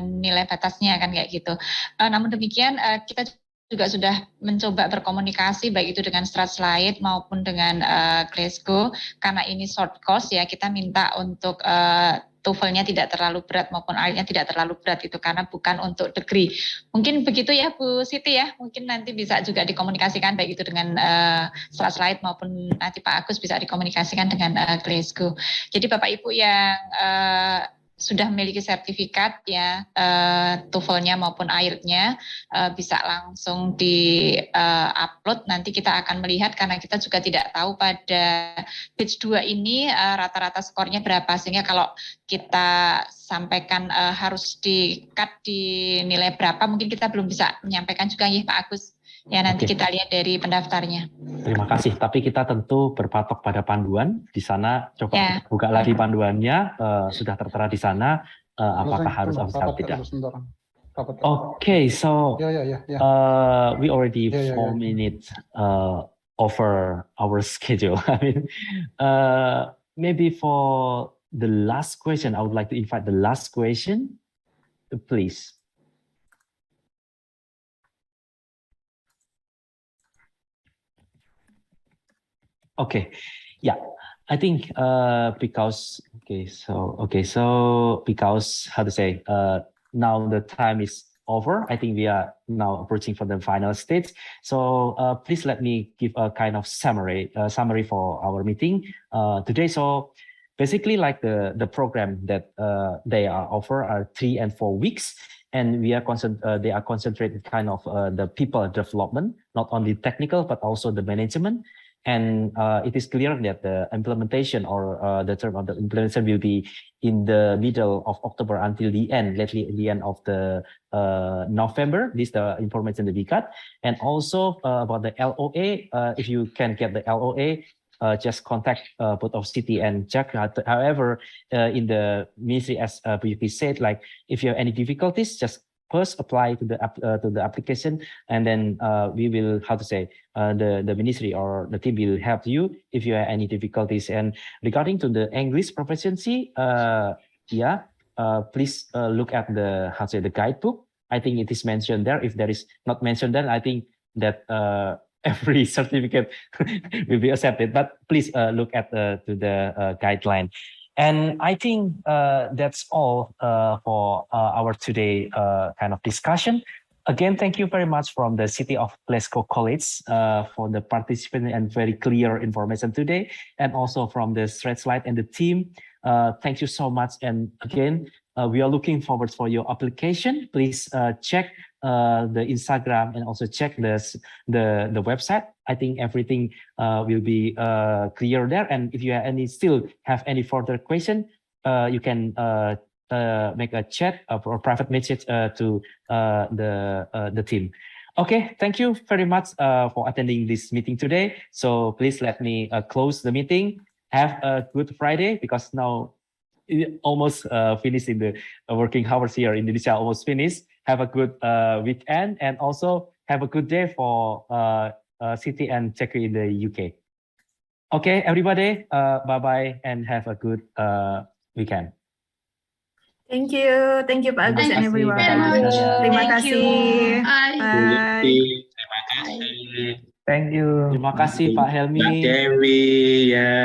nilai batasnya kan kayak gitu. Namun demikian kita juga sudah mencoba berkomunikasi baik itu dengan Stratlight maupun dengan Glasgow, karena ini short course ya, kita minta untuk TOEFL-nya tidak terlalu berat maupun IELTS-nya tidak terlalu berat itu karena bukan untuk degree. Mungkin begitu ya Bu Siti ya, mungkin nanti bisa juga dikomunikasikan baik itu dengan Stratlight maupun nanti Pak Agus bisa dikomunikasikan dengan Glasgow. Jadi Bapak Ibu yang sudah memiliki sertifikat ya TOEFL-nya maupun IELTS-nya bisa langsung di-upload. Nanti kita akan melihat karena kita juga tidak tahu pada batch 2 ini rata-rata skornya berapa, sehingga kalau kita sampaikan harus di-cut di nilai berapa mungkin kita belum bisa menyampaikan juga ya Pak Agus. Ya nanti kita lihat dari pendaftarnya. Terima kasih. Tapi kita tentu berpatok pada panduan di sana. Coba buka lagi panduannya. Sudah tertera di sana. Apakah harus atau tidak? Okay, so we already 4 minutes over our schedule. I mean, maybe for the last question, I would like to invite the last question, please. Okay, yeah, I think because because how to say now the time is over. I think we are now approaching for the final stage. So please let me give a kind of summary for our meeting today. So basically, like the program that they are offer are 3 and 4 weeks. And we are they are concentrated kind of the people development, not only technical but also the management. And it is clear that the implementation or the term of the implementation will be in the middle of October until the end, lately at the end of the November. This is the information that we got. And also about the LOA, if you can get the LOA, just contact both of Citi and Jack. However, in the ministry, as BUP said, like if you have any difficulties, just first apply to the application, and then we will, how to say, the ministry or the team will help you if you have any difficulties. And regarding to the English proficiency, please look at the, how to say, the guidebook. I think it is mentioned there. If there is not mentioned there, I think that every certificate will be accepted. But please look at to the guideline. And I think that's all for our today kind of discussion. Again, thank you very much from the City of Glasgow College for the participant and very clear information today, and also from the Stratlight and the team. Thank you so much. And again, we are looking forward for your application. Please check the Instagram and also check the website. I think everything will be clear there. And if you still have any further question, you can make a chat or private message to the team. Okay, thank you very much for attending this meeting today. So please let me close the meeting. Have a good Friday, because now almost finished in the working hours here in Indonesia, almost finished. Have a good weekend, and also have a good day for City and Czechia in the UK. Okay, everybody, bye-bye, and have a good weekend. Thank you Pak Agus and everyone. Thank Terima kasih. Bye. Terima kasih. Thank you. Terima kasih Pak Helmi. Mbak Dewi ya.